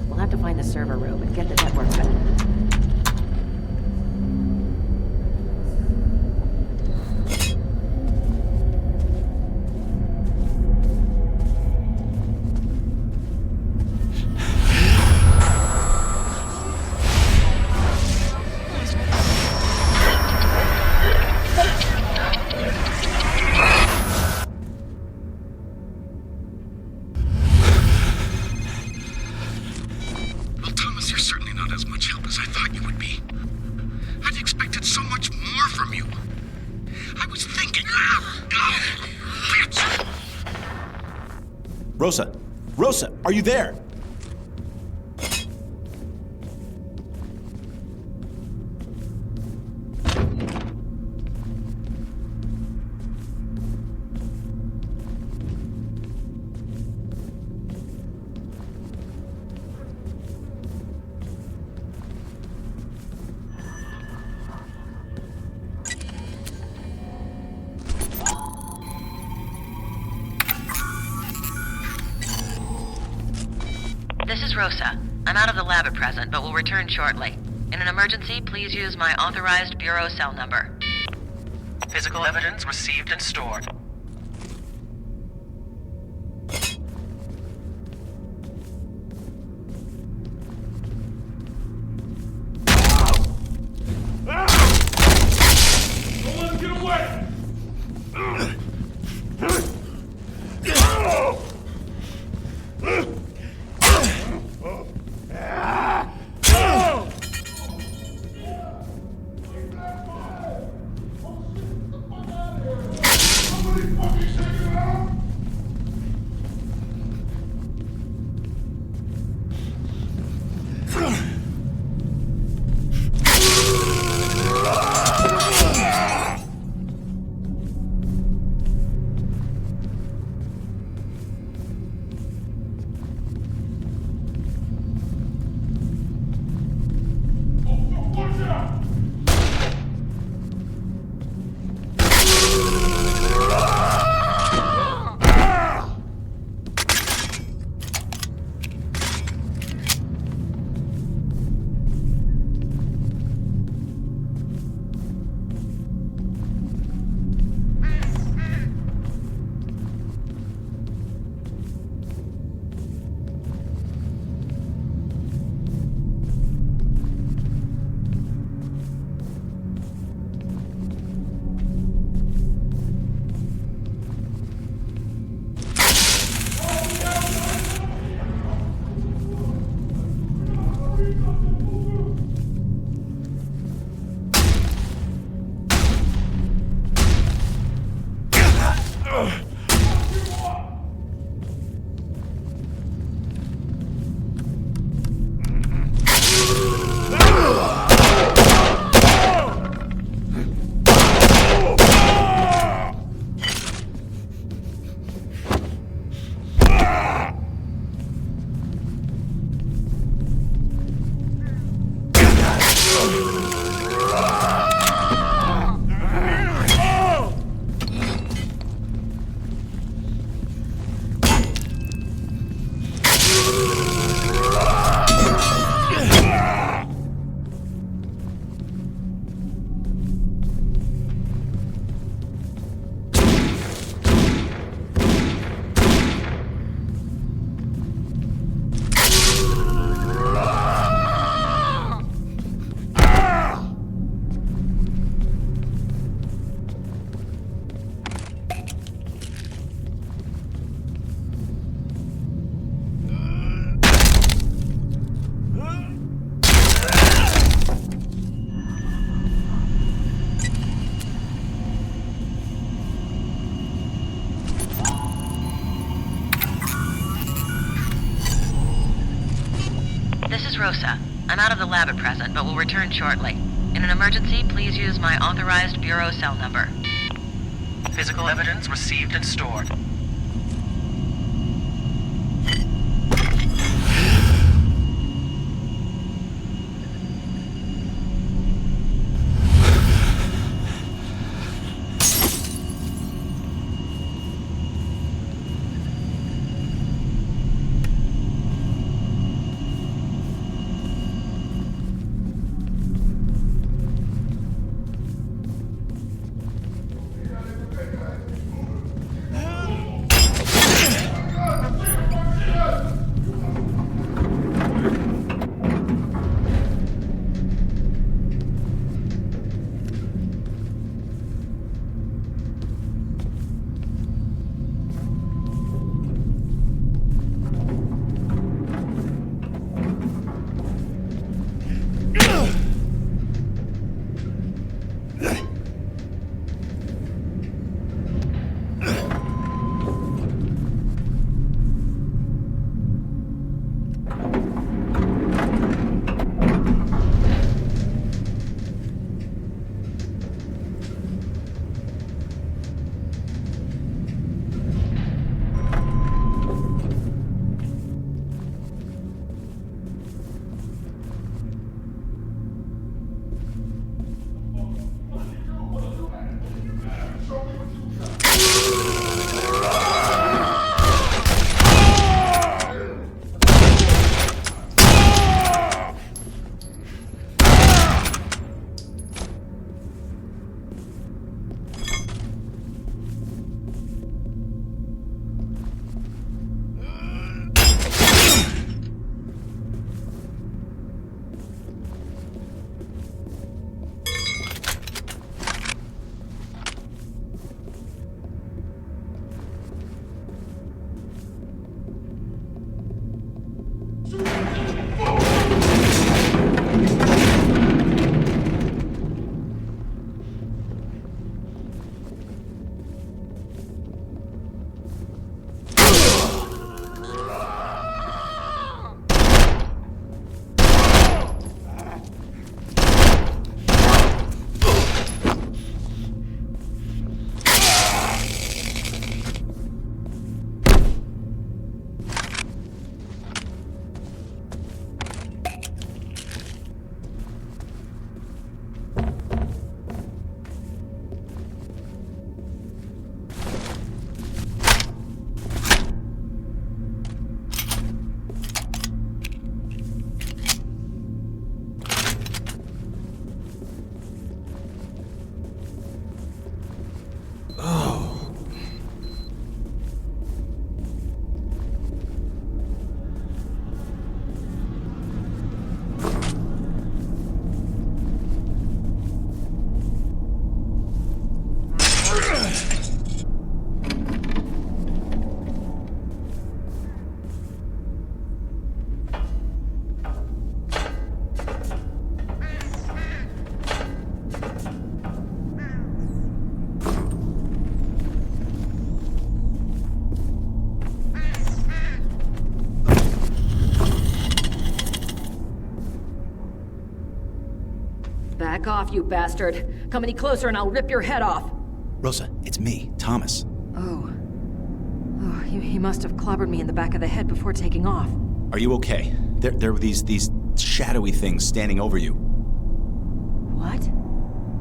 We'll have to find the server room and get the network back. Rosa! Rosa, are you there? This is Rosa. I'm out of the lab at present, but will return shortly. In an emergency, please use my authorized bureau cell number. Physical evidence received and stored. Don't let him get away! Miss Rosa. I'm out of the lab at present, but will return shortly. In an emergency, please use my authorized bureau cell number. Physical evidence received and stored. Back off, you bastard. Come any closer and I'll rip your head off. Rosa, it's me, Thomas. Oh, he must have clobbered me in the back of the head before taking off. Are you okay? There were these shadowy things standing over you. What?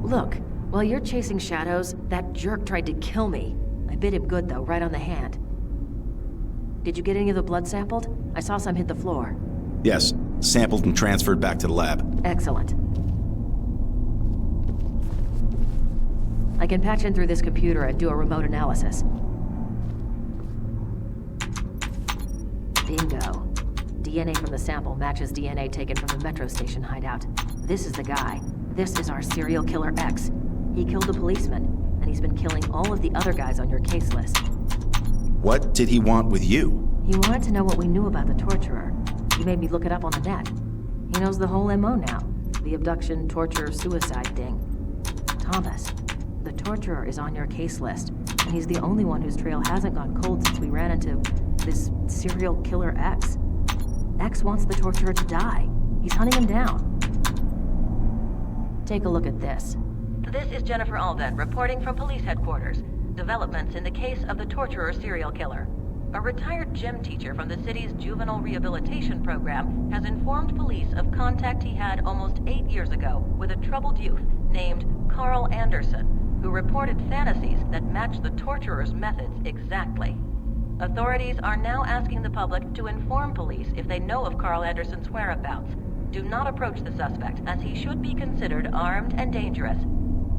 Look, while you're chasing shadows, that jerk tried to kill me. I bit him good, though, right on the hand. Did you get any of the blood sampled? I saw some hit the floor. Yes, sampled and transferred back to the lab. Excellent. I can patch in through this computer and do a remote analysis. Bingo. DNA from the sample matches DNA taken from the metro station hideout. This is the guy. This is our serial killer X. He killed the policeman, and he's been killing all of the other guys on your case list. What did he want with you? He wanted to know what we knew about the torturer. He made me look it up on the net. He knows the whole MO now. The abduction, torture, suicide thing. Thomas, the torturer is on your case list, and he's the only one whose trail hasn't gone cold since we ran into this serial killer X. X wants the torturer to die. He's hunting him down. Take a look at this. This is Jennifer Alden, reporting from police headquarters. Developments in the case of the torturer serial killer. A retired gym teacher from the city's juvenile rehabilitation program has informed police of contact he had almost 8 years ago with a troubled youth named Carl Anderson, who reported fantasies that match the torturer's methods exactly. Authorities are now asking the public to inform police if they know of Carl Anderson's whereabouts. Do not approach the suspect, as he should be considered armed and dangerous.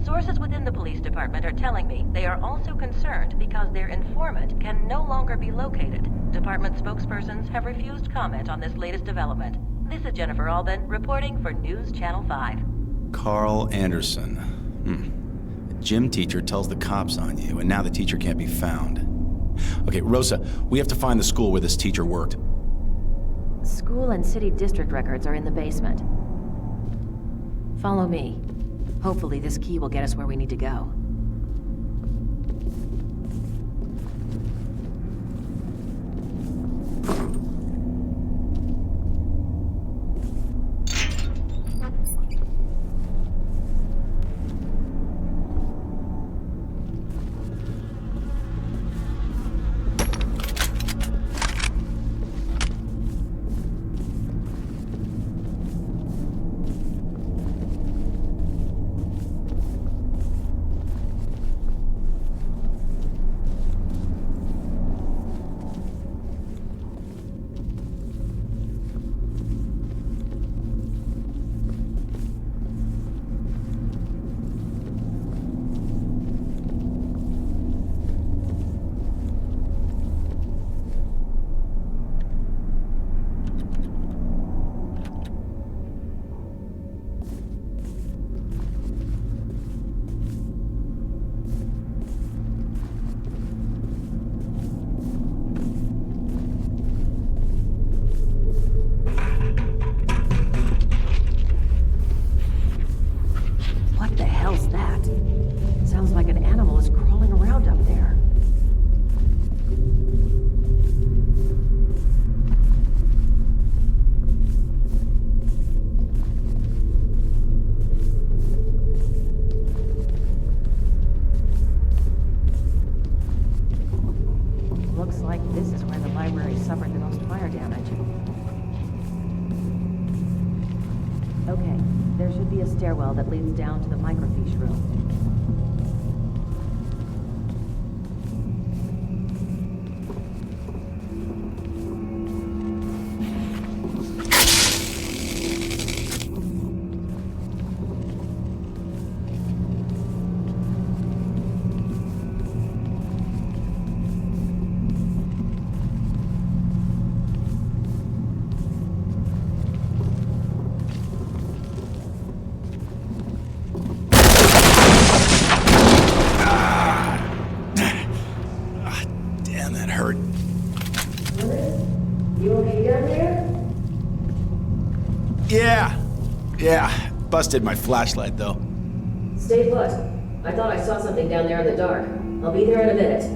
Sources within the police department are telling me they are also concerned because their informant can no longer be located. Department spokespersons have refused comment on this latest development. This is Jennifer Alden, reporting for News Channel 5. Carl Anderson. A gym teacher tells the cops on you, and now the teacher can't be found. Okay, Rosa, we have to find the school where this teacher worked. School and city district records are in the basement. Follow me. Hopefully this key will get us where we need to go. Stairwell that leads down to the microfiche room. Yeah, busted my flashlight, though. Stay put. I thought I saw something down there in the dark. I'll be there in a minute.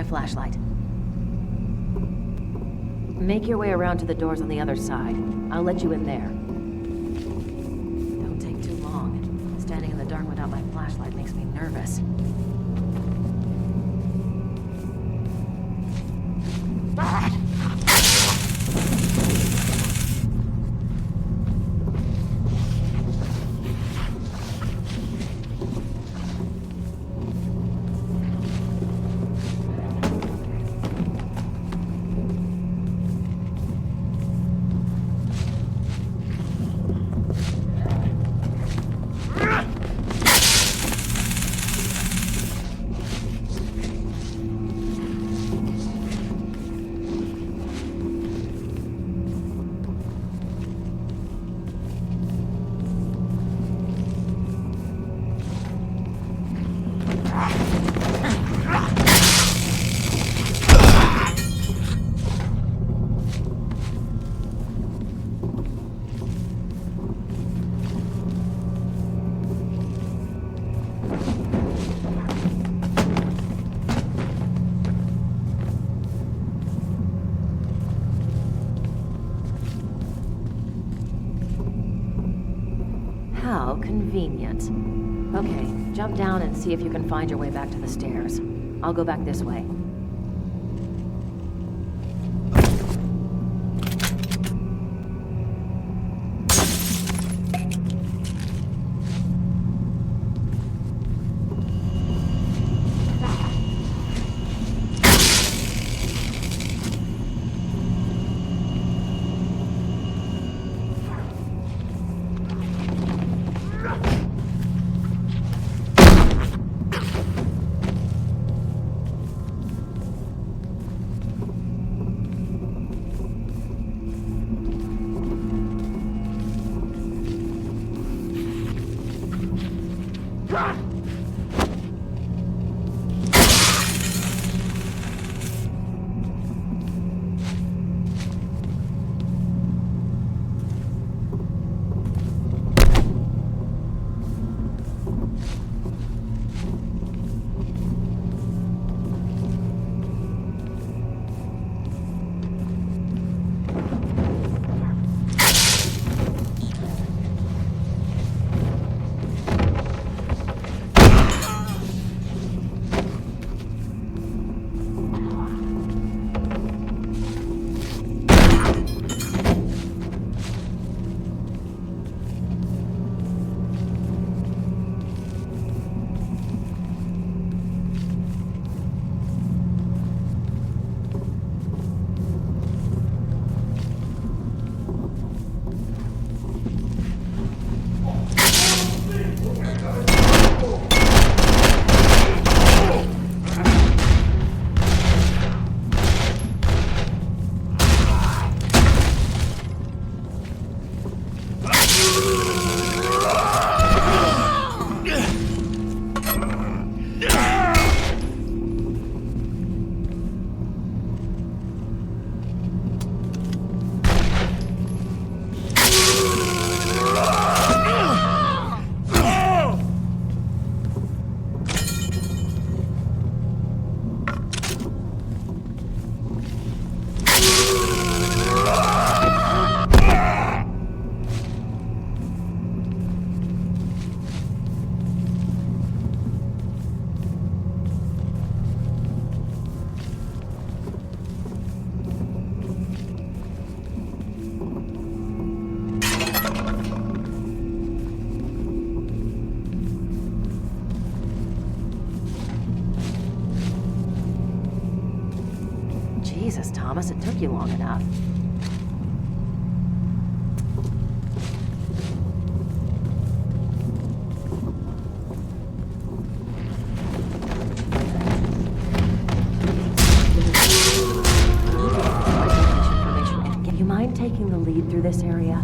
Flashlight. Make your way around to the doors on the other side. I'll let you in there. Don't take too long. Standing in the dark without my flashlight makes me nervous. convenient. Okay, jump down and see if you can find your way back to the stairs. I'll go back this way. Jesus, Thomas, it took you long enough. Do you mind taking the lead through this area?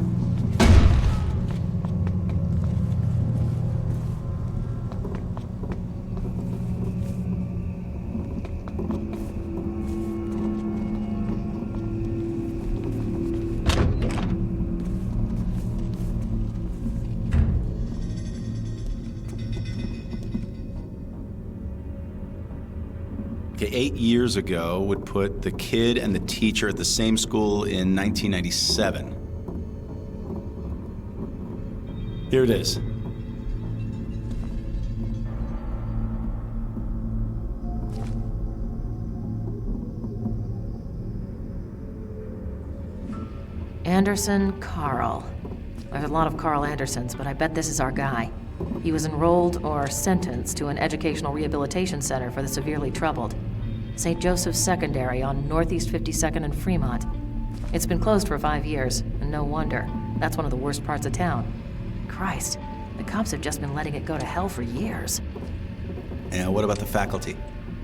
Okay, 8 years ago would put the kid and the teacher at the same school in 1997. Here it is. Anderson Carl. There's a lot of Carl Andersons, but I bet this is our guy. He was enrolled or sentenced to an educational rehabilitation center for the severely troubled. St. Joseph's Secondary on Northeast 52nd and Fremont. It's been closed for 5 years, and no wonder. That's one of the worst parts of town. Christ, the cops have just been letting it go to hell for years. And what about the faculty?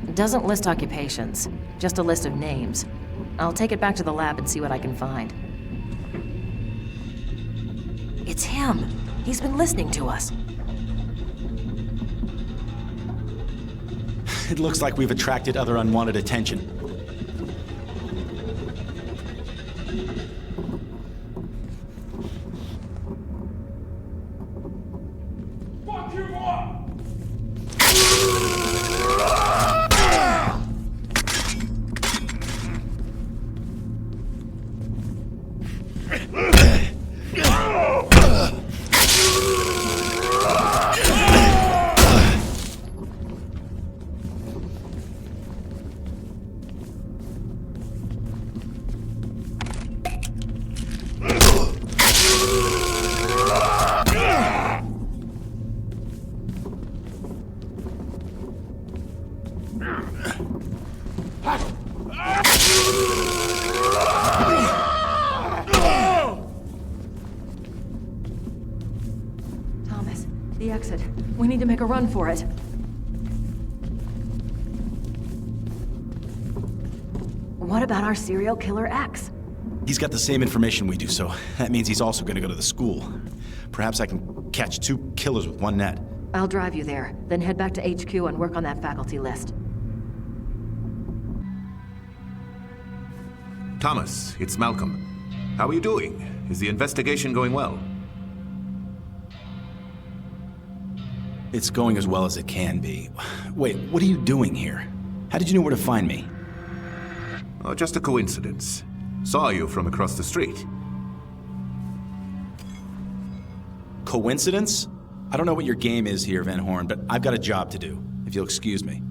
It doesn't list occupations, just a list of names. I'll take it back to the lab and see what I can find. It's him. He's been listening to us. It looks like we've attracted other unwanted attention. Fuck you up! We need to make a run for it. What about our serial killer X? He's got the same information we do, so that means he's also gonna go to the school. Perhaps I can catch 2 killers with one net. I'll drive you there, then head back to HQ and work on that faculty list. Thomas, it's Malcolm. How are you doing? Is the investigation going well? It's going as well as it can be. Wait, what are you doing here? How did you know where to find me? Oh, just a coincidence. Saw you from across the street. Coincidence? I don't know what your game is here, Van Horn, but I've got a job to do, if you'll excuse me.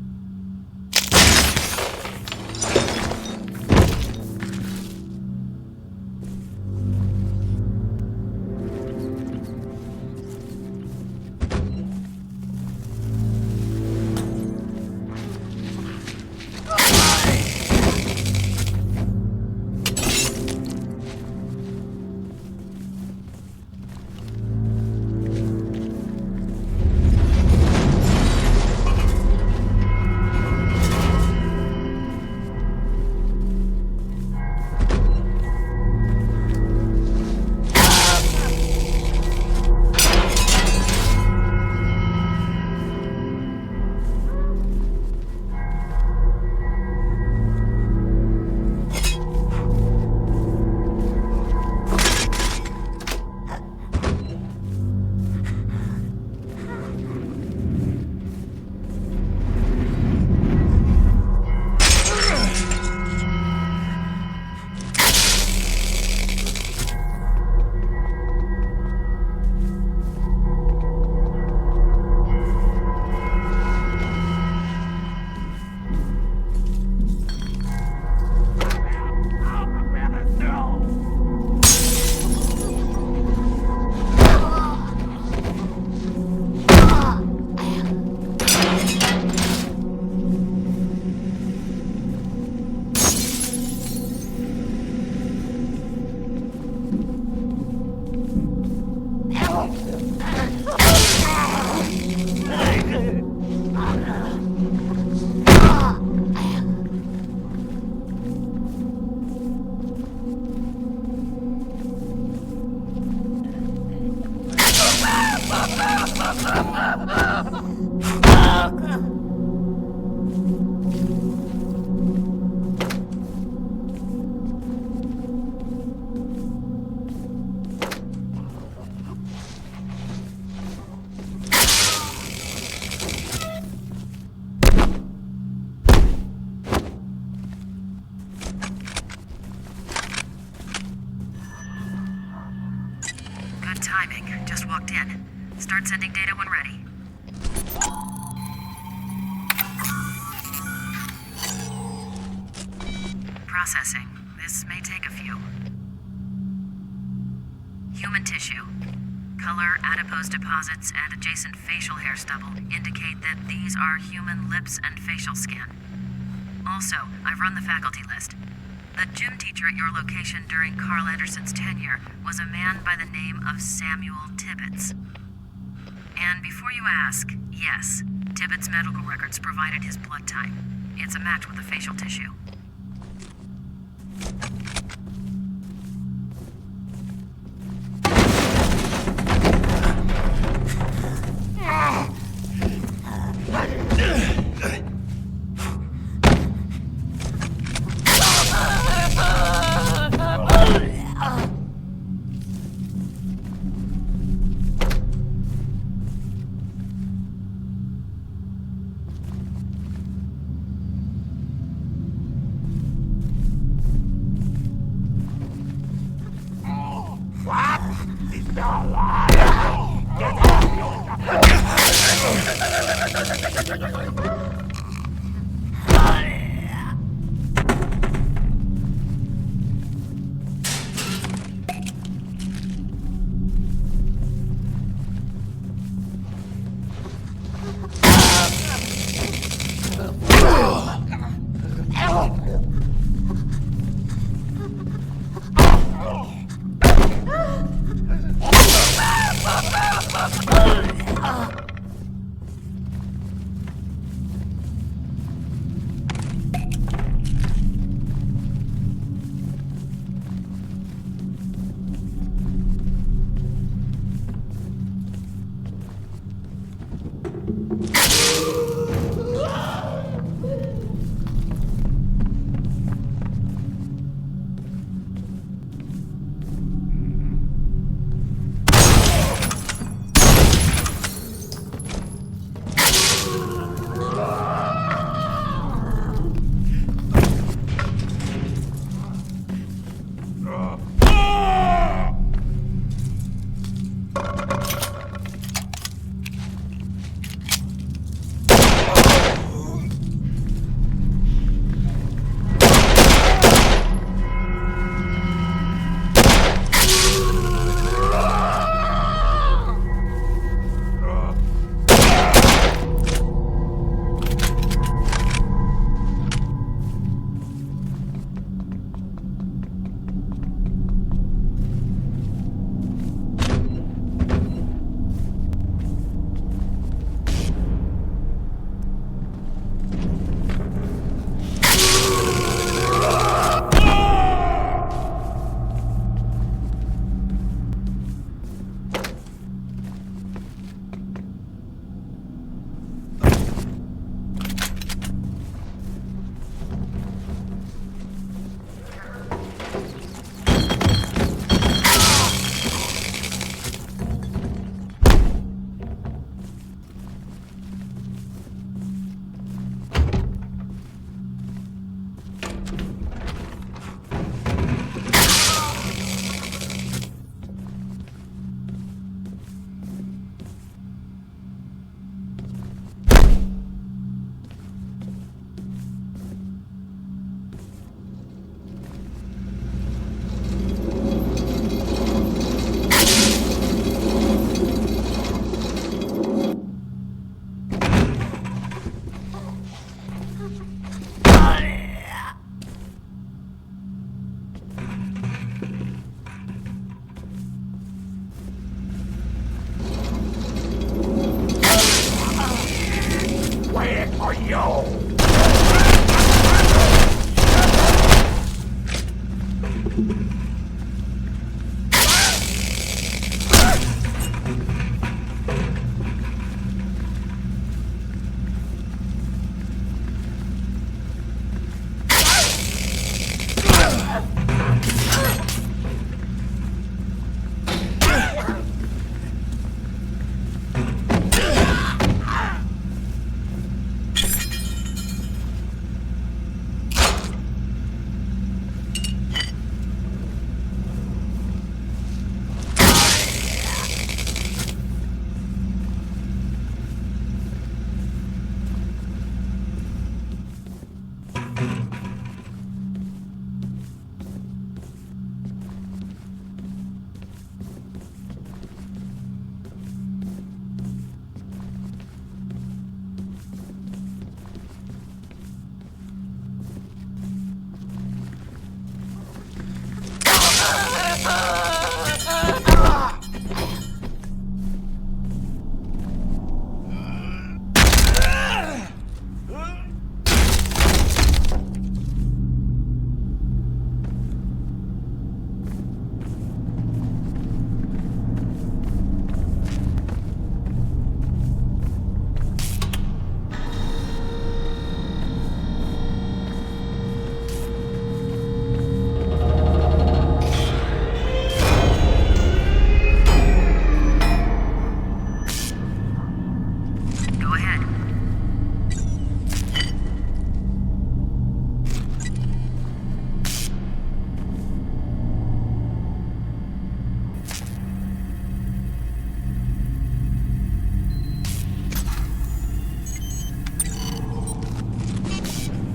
Start sending data when ready. Processing. This may take a few. Human tissue. Color, adipose deposits, and adjacent facial hair stubble indicate that these are human lips and facial skin. Also, I've run the faculty list. The gym teacher at your location during Carl Anderson's tenure was a man by the name of Samuel Tibbets. And before you ask, yes, Tibbets' medical records provided his blood type. It's a match with the facial tissue.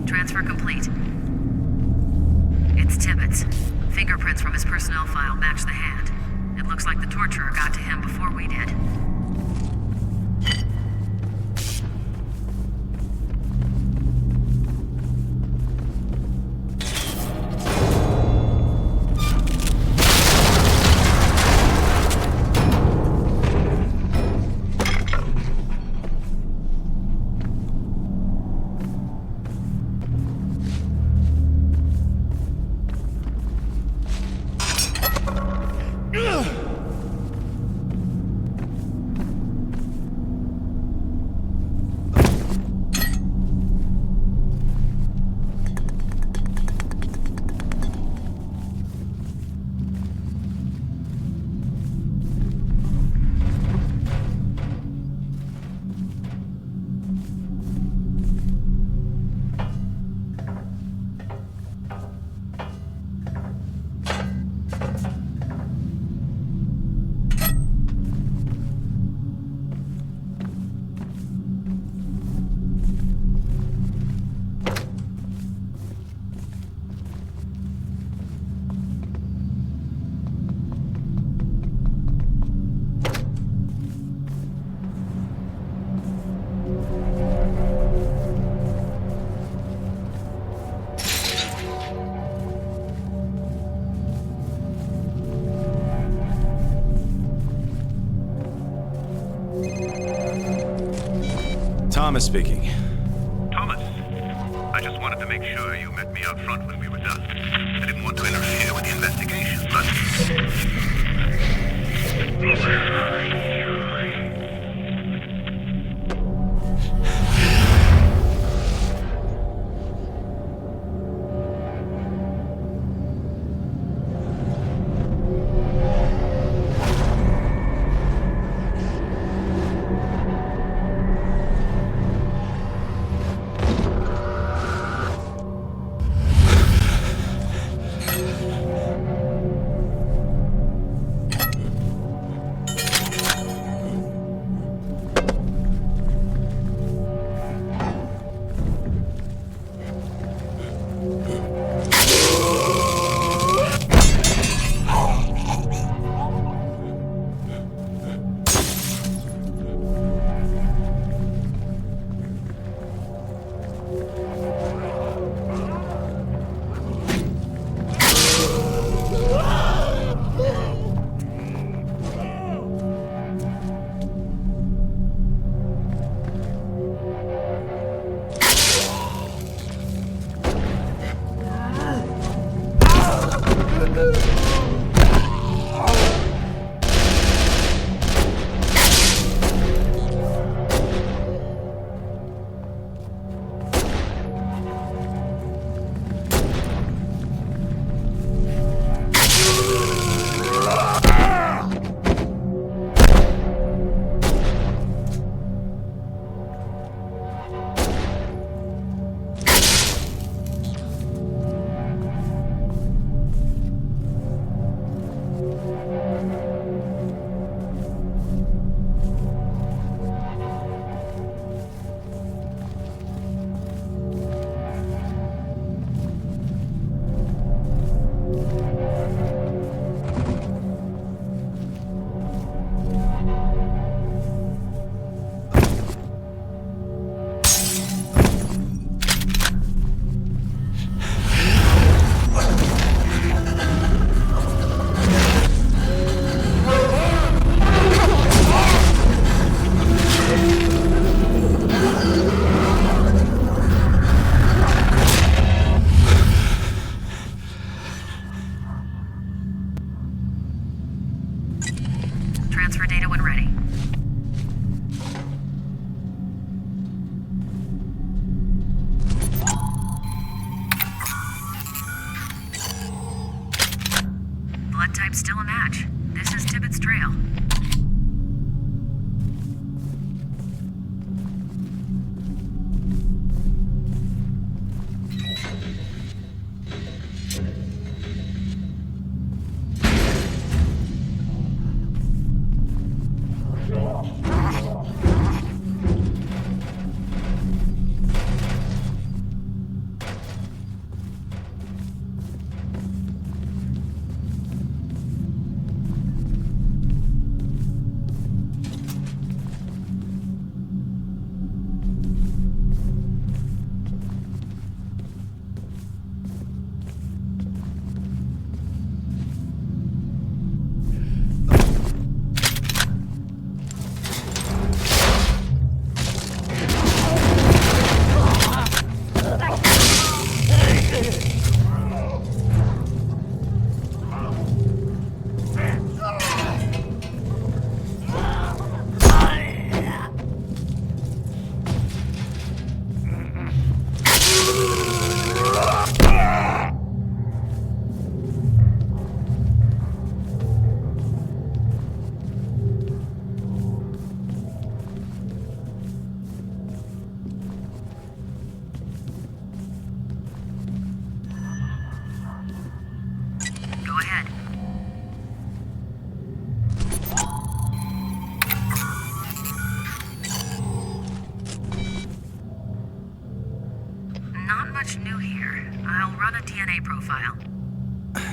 Transfer complete. It's Tibbetts. Fingerprints from his personnel file match the hand. It looks like the torturer got to him before we did. Thomas speaking. Thomas, I just wanted to make sure you met me out front when we were done. I didn't want to interfere with the investigation, but... Transfer data when ready. Blood type still a match. This is Tibbet's trail.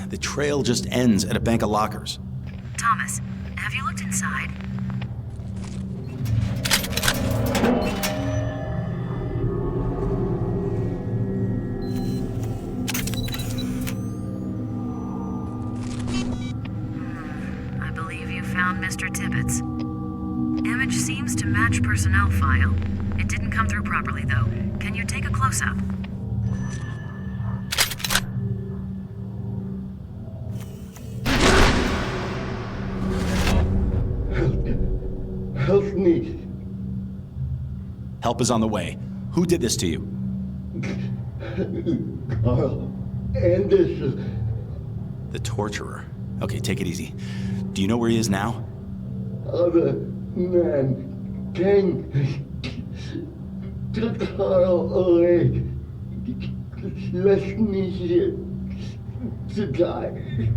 The trail just ends at a bank of lockers. Thomas, have you looked inside? I believe you found Mr. Tibbetts. Image seems to match personnel file. It didn't come through properly, though. Can you take a close-up? Help me. Help is on the way. Who did this to you? Carl Anderson. The torturer. Okay, take it easy. Do you know where he is now? Other man gang took Carl away. Left me here to die.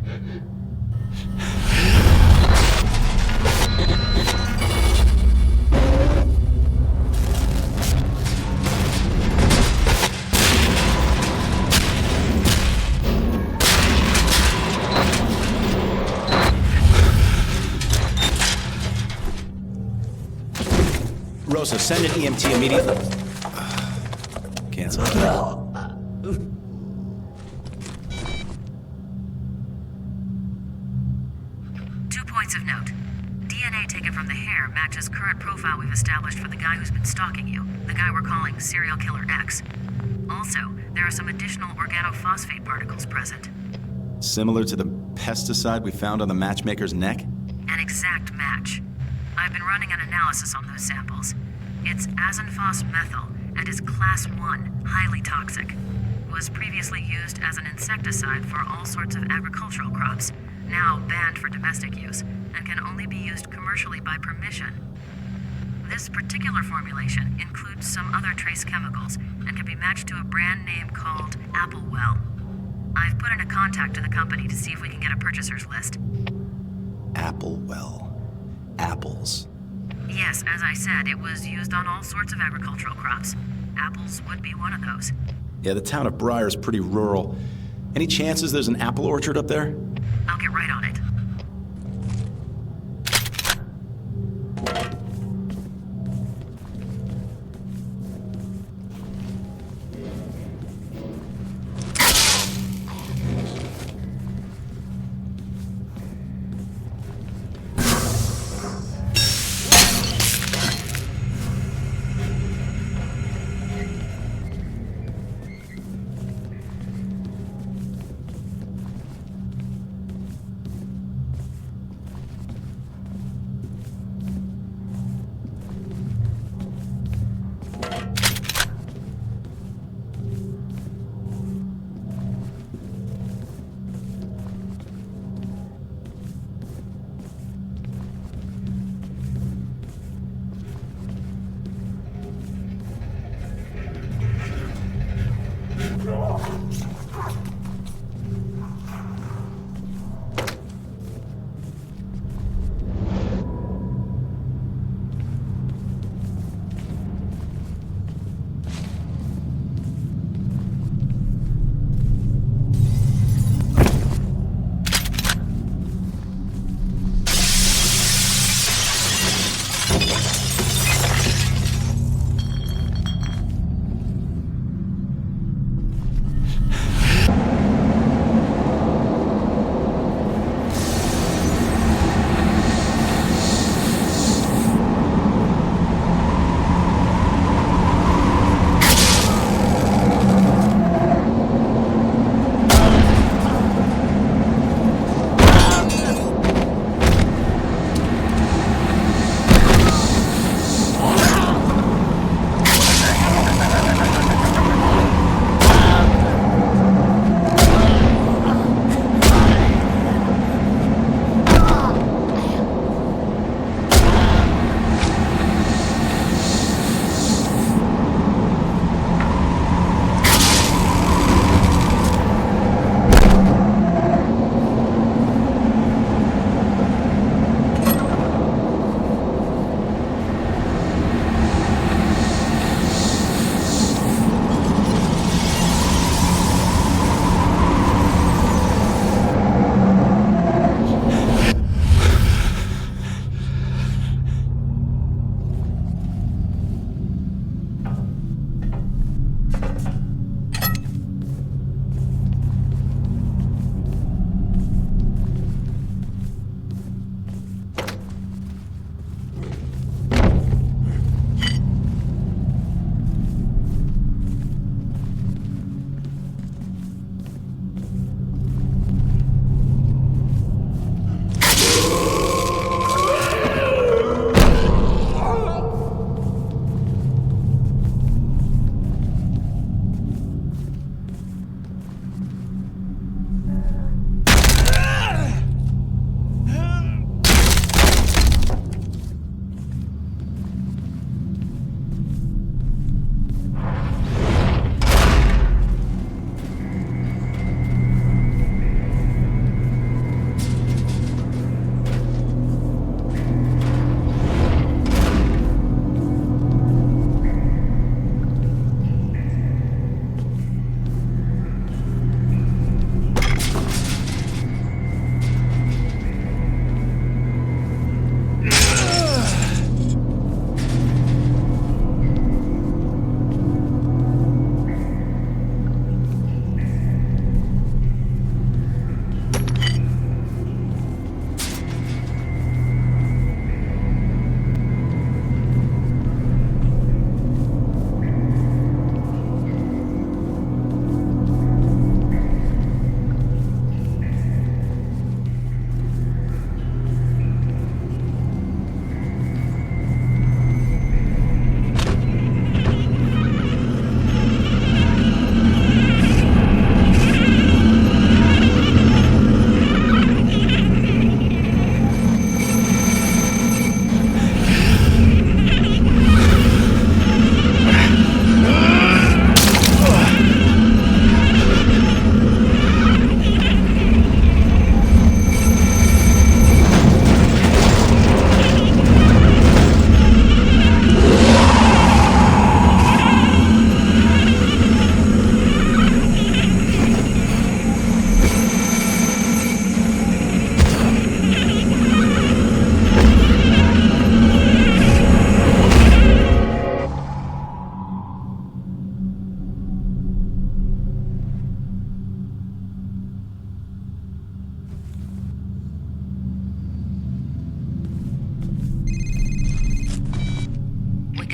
Rosa, send an EMT immediately. Cancel. 2 points of note. DNA taken from the hair matches current profile we've established for the guy who's been stalking you, the guy we're calling Serial Killer X. Also, there are some additional organophosphate particles present. Similar to the pesticide we found on the matchmaker's neck? An exact match. I've been running an analysis on those samples. It's azinphos-methyl and is class 1, highly toxic. Was previously used as an insecticide for all sorts of agricultural crops, now banned for domestic use, and can only be used commercially by permission. This particular formulation includes some other trace chemicals and can be matched to a brand name called Applewell. I've put in a contact to the company to see if we can get a purchaser's list. Applewell. Apples. Yes, as I said, it was used on all sorts of agricultural crops. Apples would be one of those. Yeah, the town of Briar's pretty rural. Any chances there's an apple orchard up there? I'll get right on it.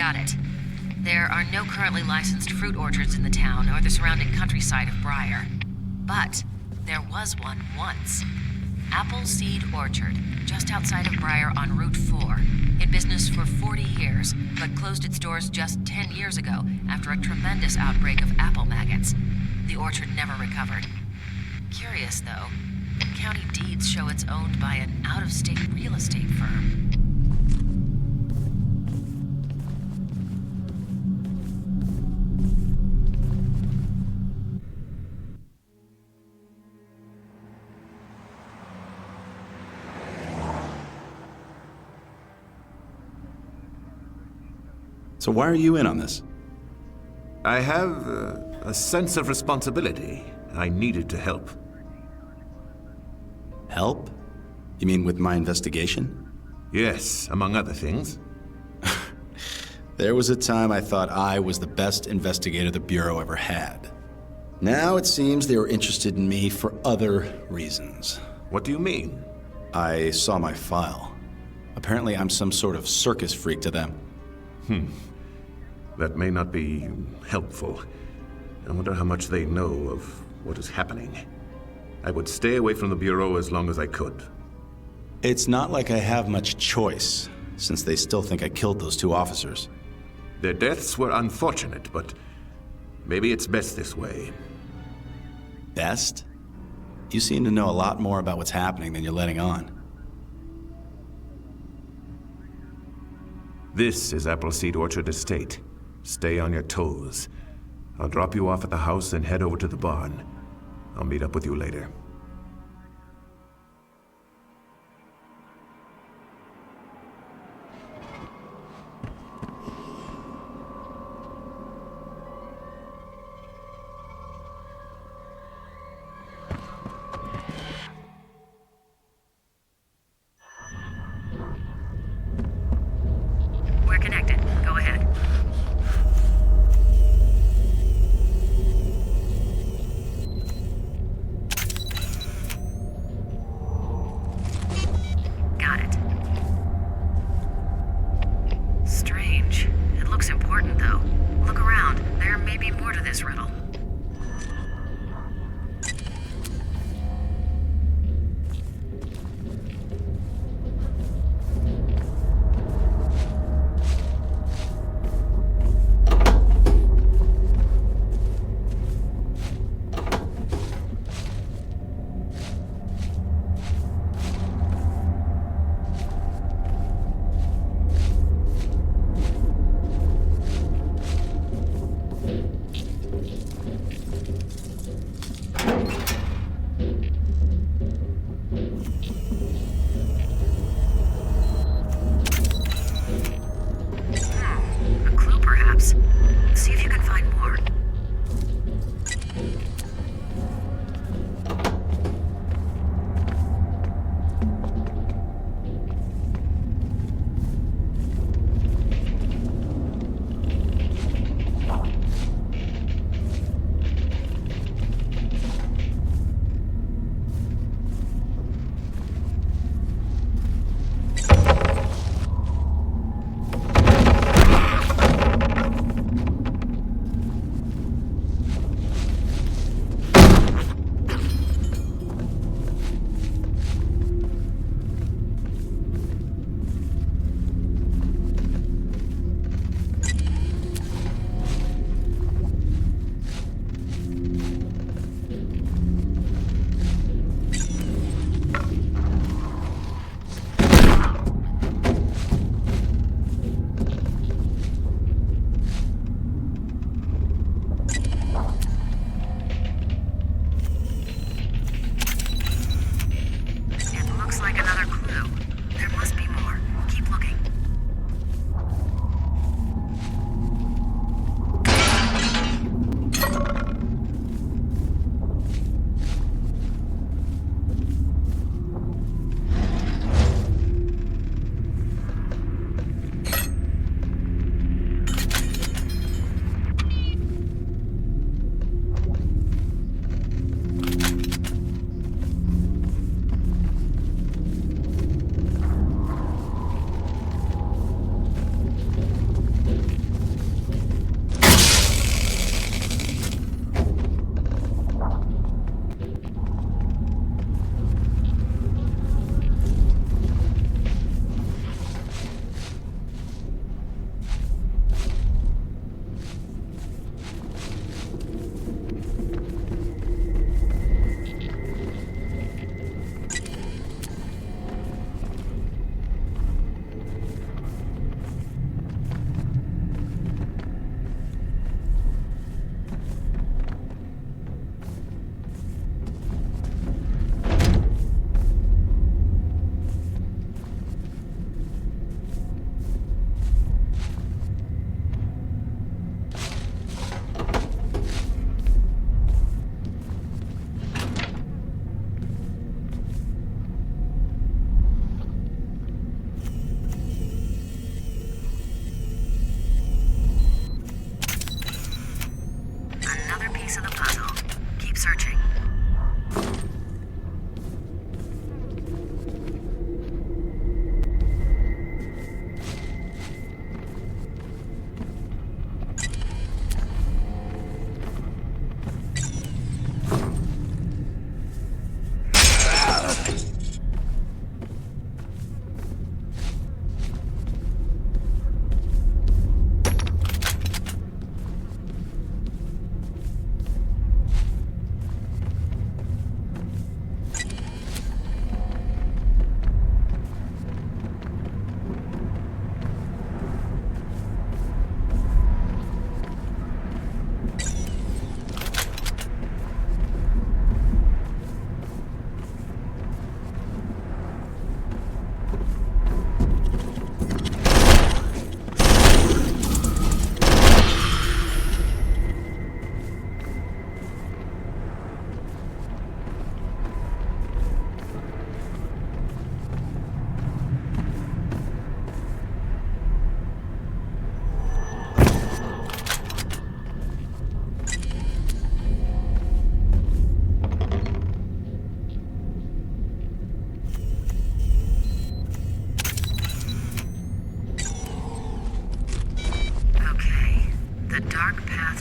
Got it. There are no currently licensed fruit orchards in the town or the surrounding countryside of Briar. But there was one once. Appleseed Orchard, just outside of Briar on Route 4. In business for 40 years, but closed its doors just 10 years ago after a tremendous outbreak of apple maggots. The orchard never recovered. Curious, though. County deeds show it's owned by an out-of-state real estate firm. So why are you in on this? I have a sense of responsibility. I needed to help. Help? You mean with my investigation? Yes, among other things. There was a time I thought I was the best investigator the Bureau ever had. Now it seems they were interested in me for other reasons. What do you mean? I saw my file. Apparently I'm some sort of circus freak to them. That may not be helpful. I wonder how much they know of what is happening. I would stay away from the Bureau as long as I could. It's not like I have much choice, since they still think I killed those 2 officers. Their deaths were unfortunate, but maybe it's best this way. Best? You seem to know a lot more about what's happening than you're letting on. This is Appleseed Orchard Estate. Stay on your toes. I'll drop you off at the house and head over to the barn. I'll meet up with you later. We're connected. Go ahead. Got it. Strange. It looks important, though. Look around. There may be more to this riddle. A clue, perhaps. See if you can find more.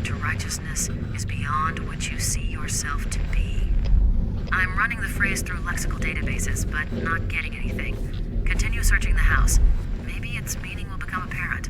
path to righteousness is beyond what you see yourself to be. I'm running the phrase through lexical databases, but not getting anything. Continue searching the house. Maybe its meaning will become apparent.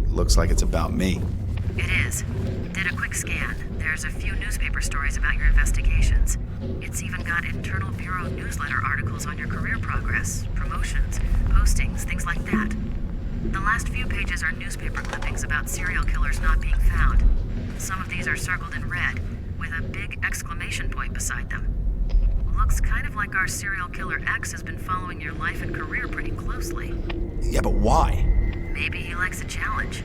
Looks like it's about me. It is. Did a quick scan. There's a few newspaper stories about your investigations. It's even got internal bureau newsletter articles on your career progress, promotions, postings, things like that. The last few pages are newspaper clippings about serial killers not being found. Some of these are circled in red, with a big exclamation point beside them. Looks kind of like our serial killer X has been following your life and career pretty closely. Yeah, but why? Maybe he likes a challenge.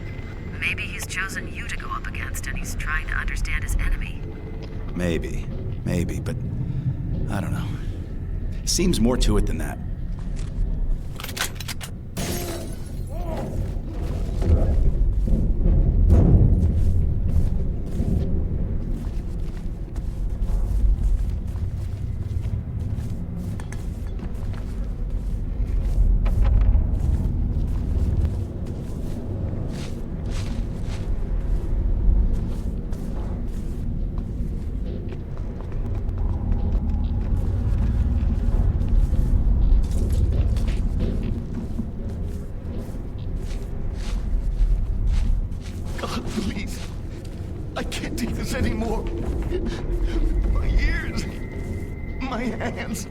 Maybe he's chosen you to go up against and he's trying to understand his enemy. Maybe, but I don't know. Seems more to it than that. Please. I can't take this anymore. My ears. My hands.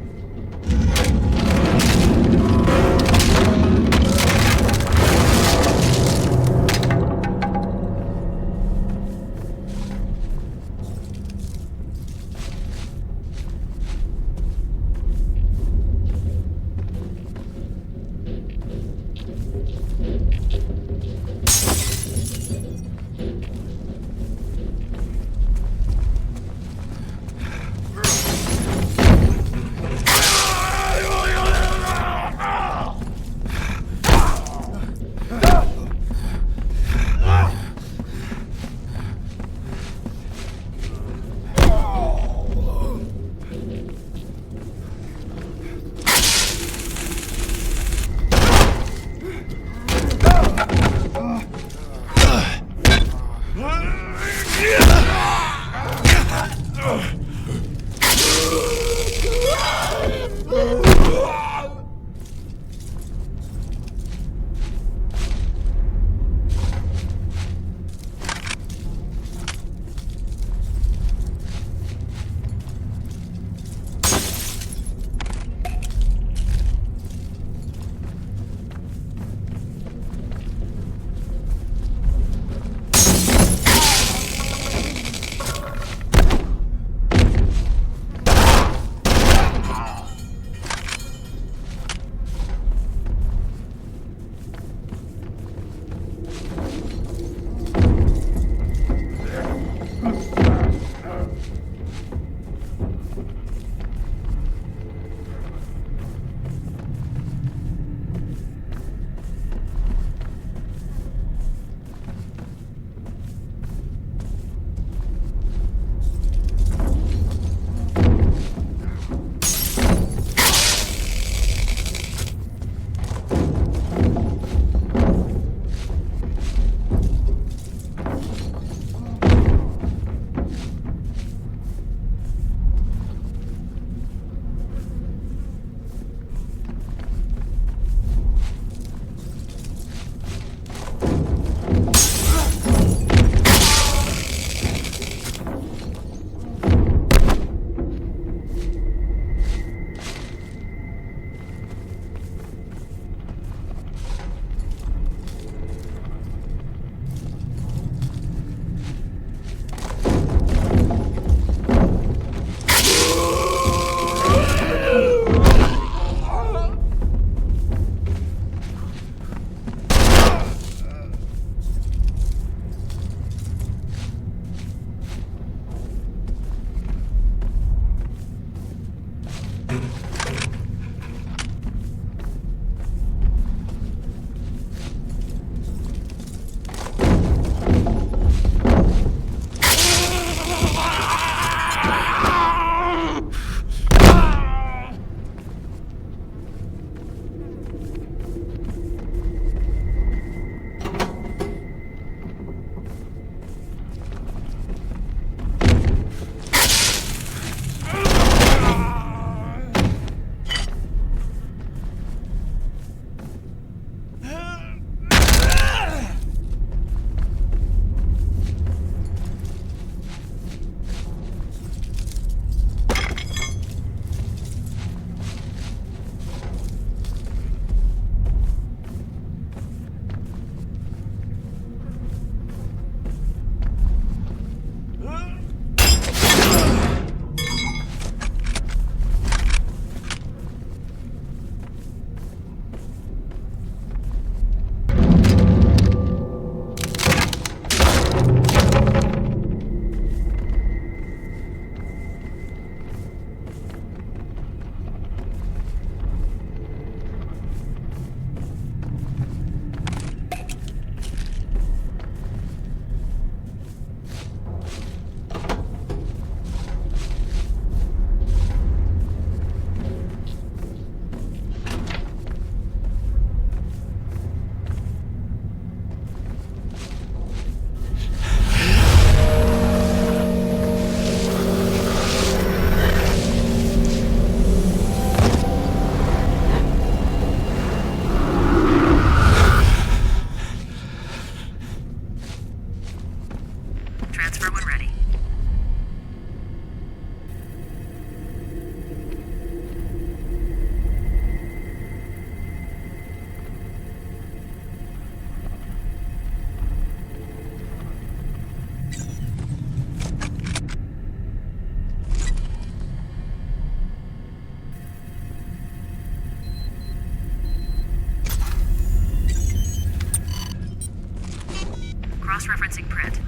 Cross-referencing print.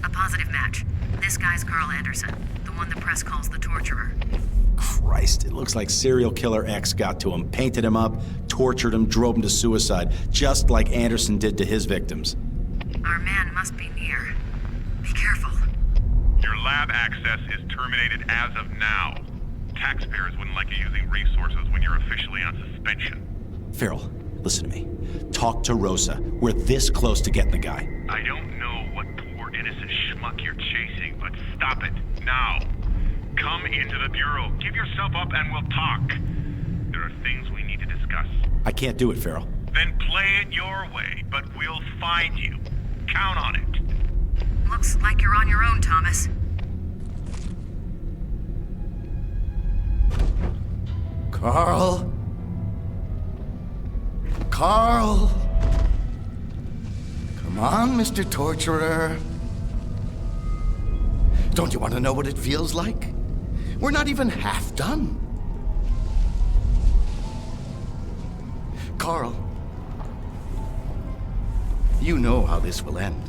A positive match. This guy's Carl Anderson, the one the press calls the torturer. Christ, it looks like serial killer X got to him, painted him up, tortured him, drove him to suicide, just like Anderson did to his victims. Our man must be near. Be careful. Your lab access is terminated as of now. Taxpayers wouldn't like you using resources when you're officially on suspension. Farrell, listen to me. Talk to Rosa. We're this close to getting the guy. I don't know what poor innocent schmuck you're chasing, but stop it, now. Come into the Bureau, give yourself up and we'll talk. There are things we need to discuss. I can't do it, Farrell. Then play it your way, but we'll find you. Count on it. Looks like you're on your own, Thomas. Carl? Carl? Come on, Mr. Torturer. Don't you want to know what it feels like? We're not even half done. Carl, you know how this will end.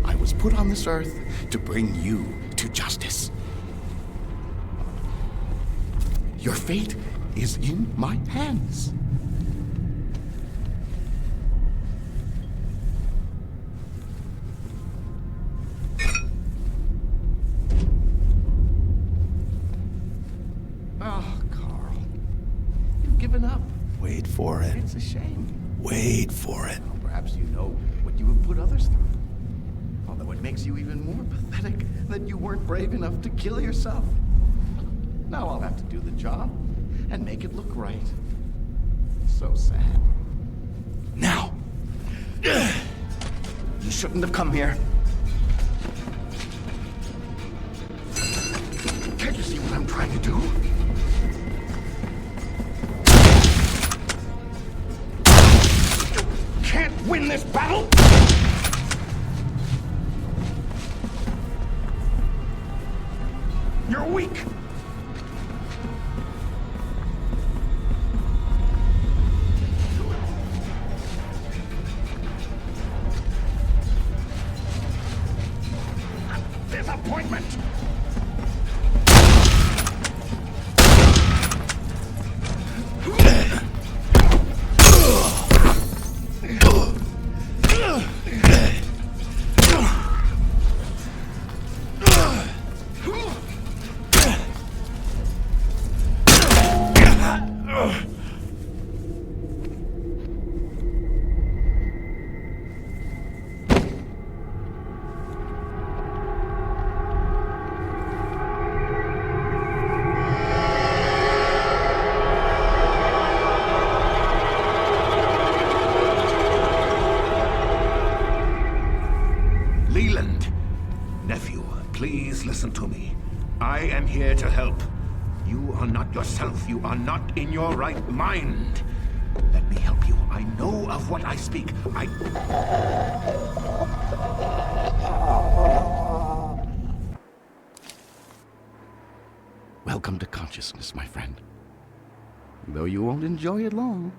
I was put on this earth to bring you to justice. Your fate is in my hands. Oh, Carl. You've given up. Wait for it. It's a shame. Wait for it. Well, perhaps you know what you have put others through. Although it makes you even more pathetic that you weren't brave enough to kill yourself. Now I'll have to do the job and make it look right. So sad. Now! You shouldn't have come here. Can't you see what I'm trying to do? You can't win this battle! You're weak! Disappointment! Listen to me. I am here to help. You are not yourself. You are not in your right mind. Let me help you. I know of what I speak. Welcome to consciousness, my friend. Though you won't enjoy it long.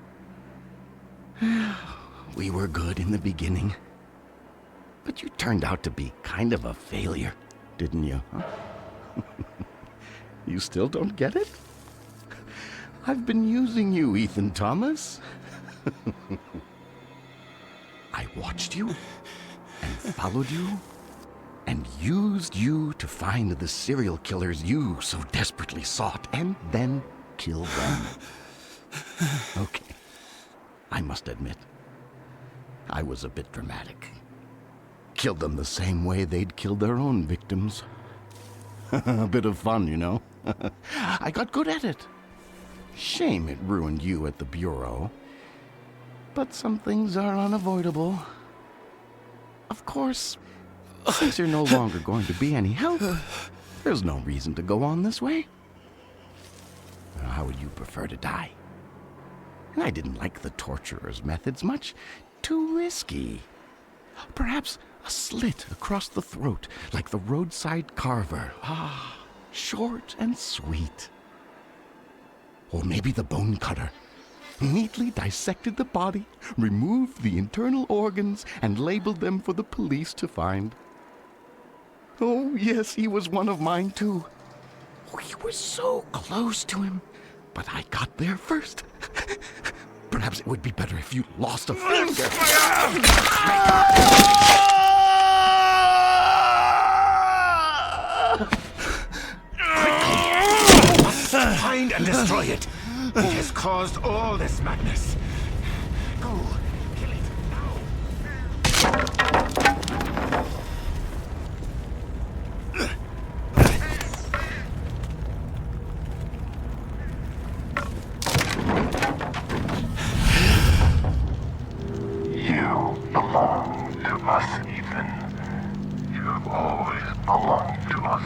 We were good in the beginning. But you turned out to be kind of a failure, didn't you? Huh? You still don't get it? I've been using you, Ethan Thomas. I watched you and followed you and used you to find the serial killers you so desperately sought and then kill them. Okay. I must admit, I was a bit dramatic. Killed them the same way they'd killed their own victims. A bit of fun, you know. I got good at it. Shame it ruined you at the Bureau. But some things are unavoidable. Of course, since you're no longer going to be any help, there's no reason to go on this way. How would you prefer to die? And I didn't like the torturer's methods much. Too risky. Perhaps a slit across the throat, like the roadside carver. Ah, short and sweet. Or maybe the bone cutter. neatly dissected the body, removed the internal organs, and labeled them for the police to find. Oh, yes, he was one of mine, too. We were so close to him, but I got there first. Perhaps it would be better if you lost a finger. Find and destroy it. It has caused all this madness. Go, kill it now. You belong to us, Ethan. You have always belonged to us.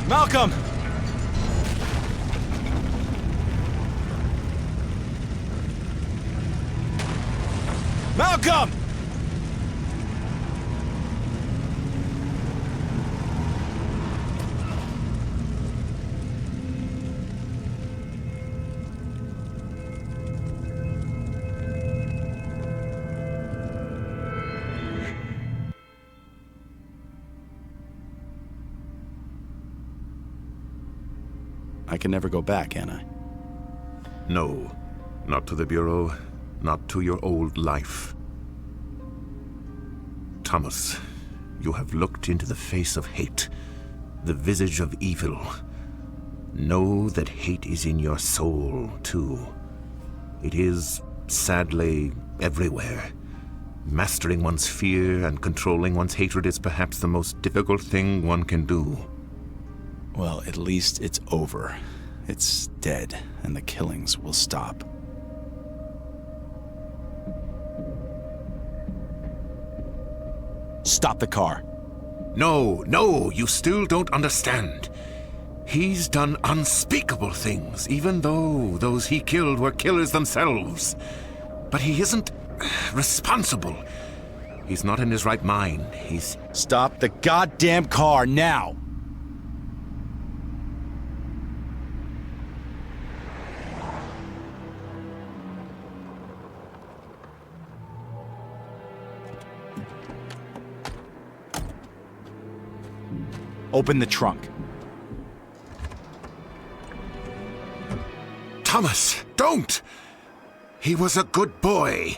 Malcolm! Malcolm! I can never go back, can I? No. Not to the Bureau. Not to your old life. Thomas, you have looked into the face of hate, the visage of evil. Know that hate is in your soul, too. It is, sadly, everywhere. Mastering one's fear and controlling one's hatred is perhaps the most difficult thing one can do. Well, at least it's over. It's dead, and the killings will stop. Stop the car. No, you still don't understand. He's done unspeakable things, even though those he killed were killers themselves. But he isn't responsible. He's not in his right mind. He's... Stop the goddamn car now! Open the trunk. Thomas, don't! He was a good boy.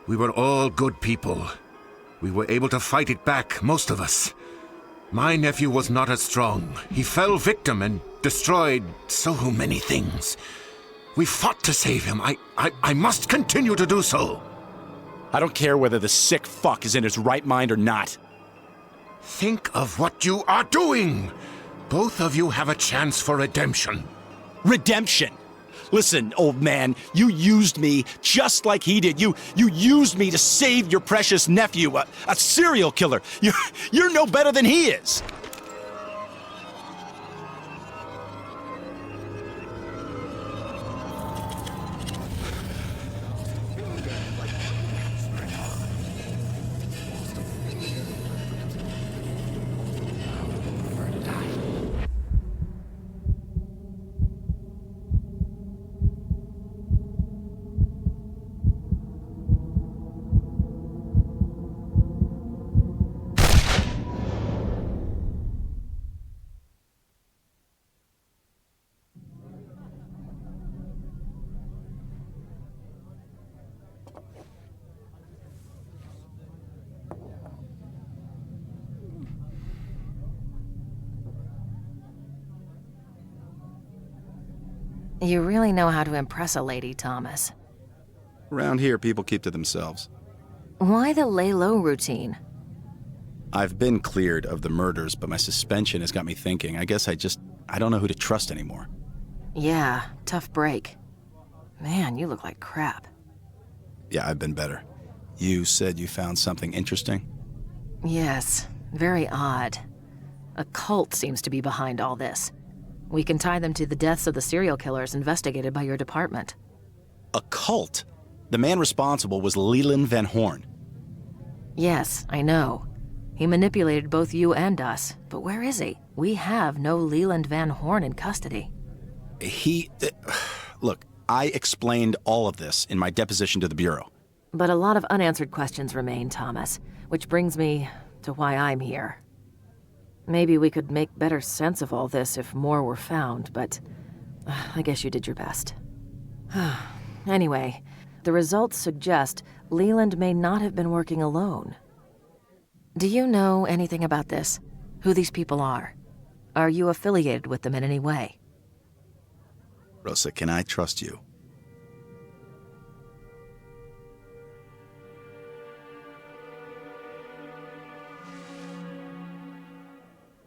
We were all good people. We were able to fight it back, most of us. My nephew was not as strong. He fell victim and destroyed so many things. We fought to save him. I must continue to do so. I don't care whether the sick fuck is in his right mind or not. Think of what you are doing! Both of you have a chance for redemption. Redemption? Listen, old man, you used me just like he did. You used me to save your precious nephew, a serial killer. You're no better than he is. You really know how to impress a lady, Thomas. Around here, people keep to themselves. Why the lay low routine? I've been cleared of the murders, but my suspension has got me thinking. I guess I don't know who to trust anymore. Yeah, tough break. Man, you look like crap. Yeah, I've been better. You said you found something interesting? Yes, very odd. A cult seems to be behind all this. We can tie them to the deaths of the serial killers investigated by your department. A cult? The man responsible was Leland Van Horn. Yes, I know. He manipulated both you and us, but where is he? We have no Leland Van Horn in custody. Look, I explained all of this in my deposition to the Bureau. But a lot of unanswered questions remain, Thomas, which brings me to why I'm here. Maybe we could make better sense of all this if more were found, but I guess you did your best. Anyway, the results suggest Leland may not have been working alone. Do you know anything about this? Who these people are? Are you affiliated with them in any way? Rosa, can I trust you?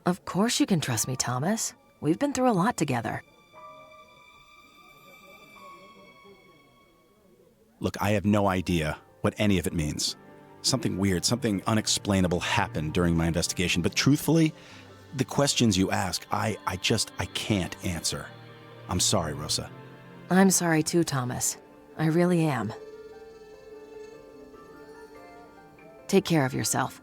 Of course you can trust me, Thomas. We've been through a lot together. Look, I have no idea what any of it means. Something weird, something unexplainable happened during my investigation, but truthfully, the questions you ask, I can't answer. I'm sorry, Rosa. I'm sorry too, Thomas. I really am. Take care of yourself.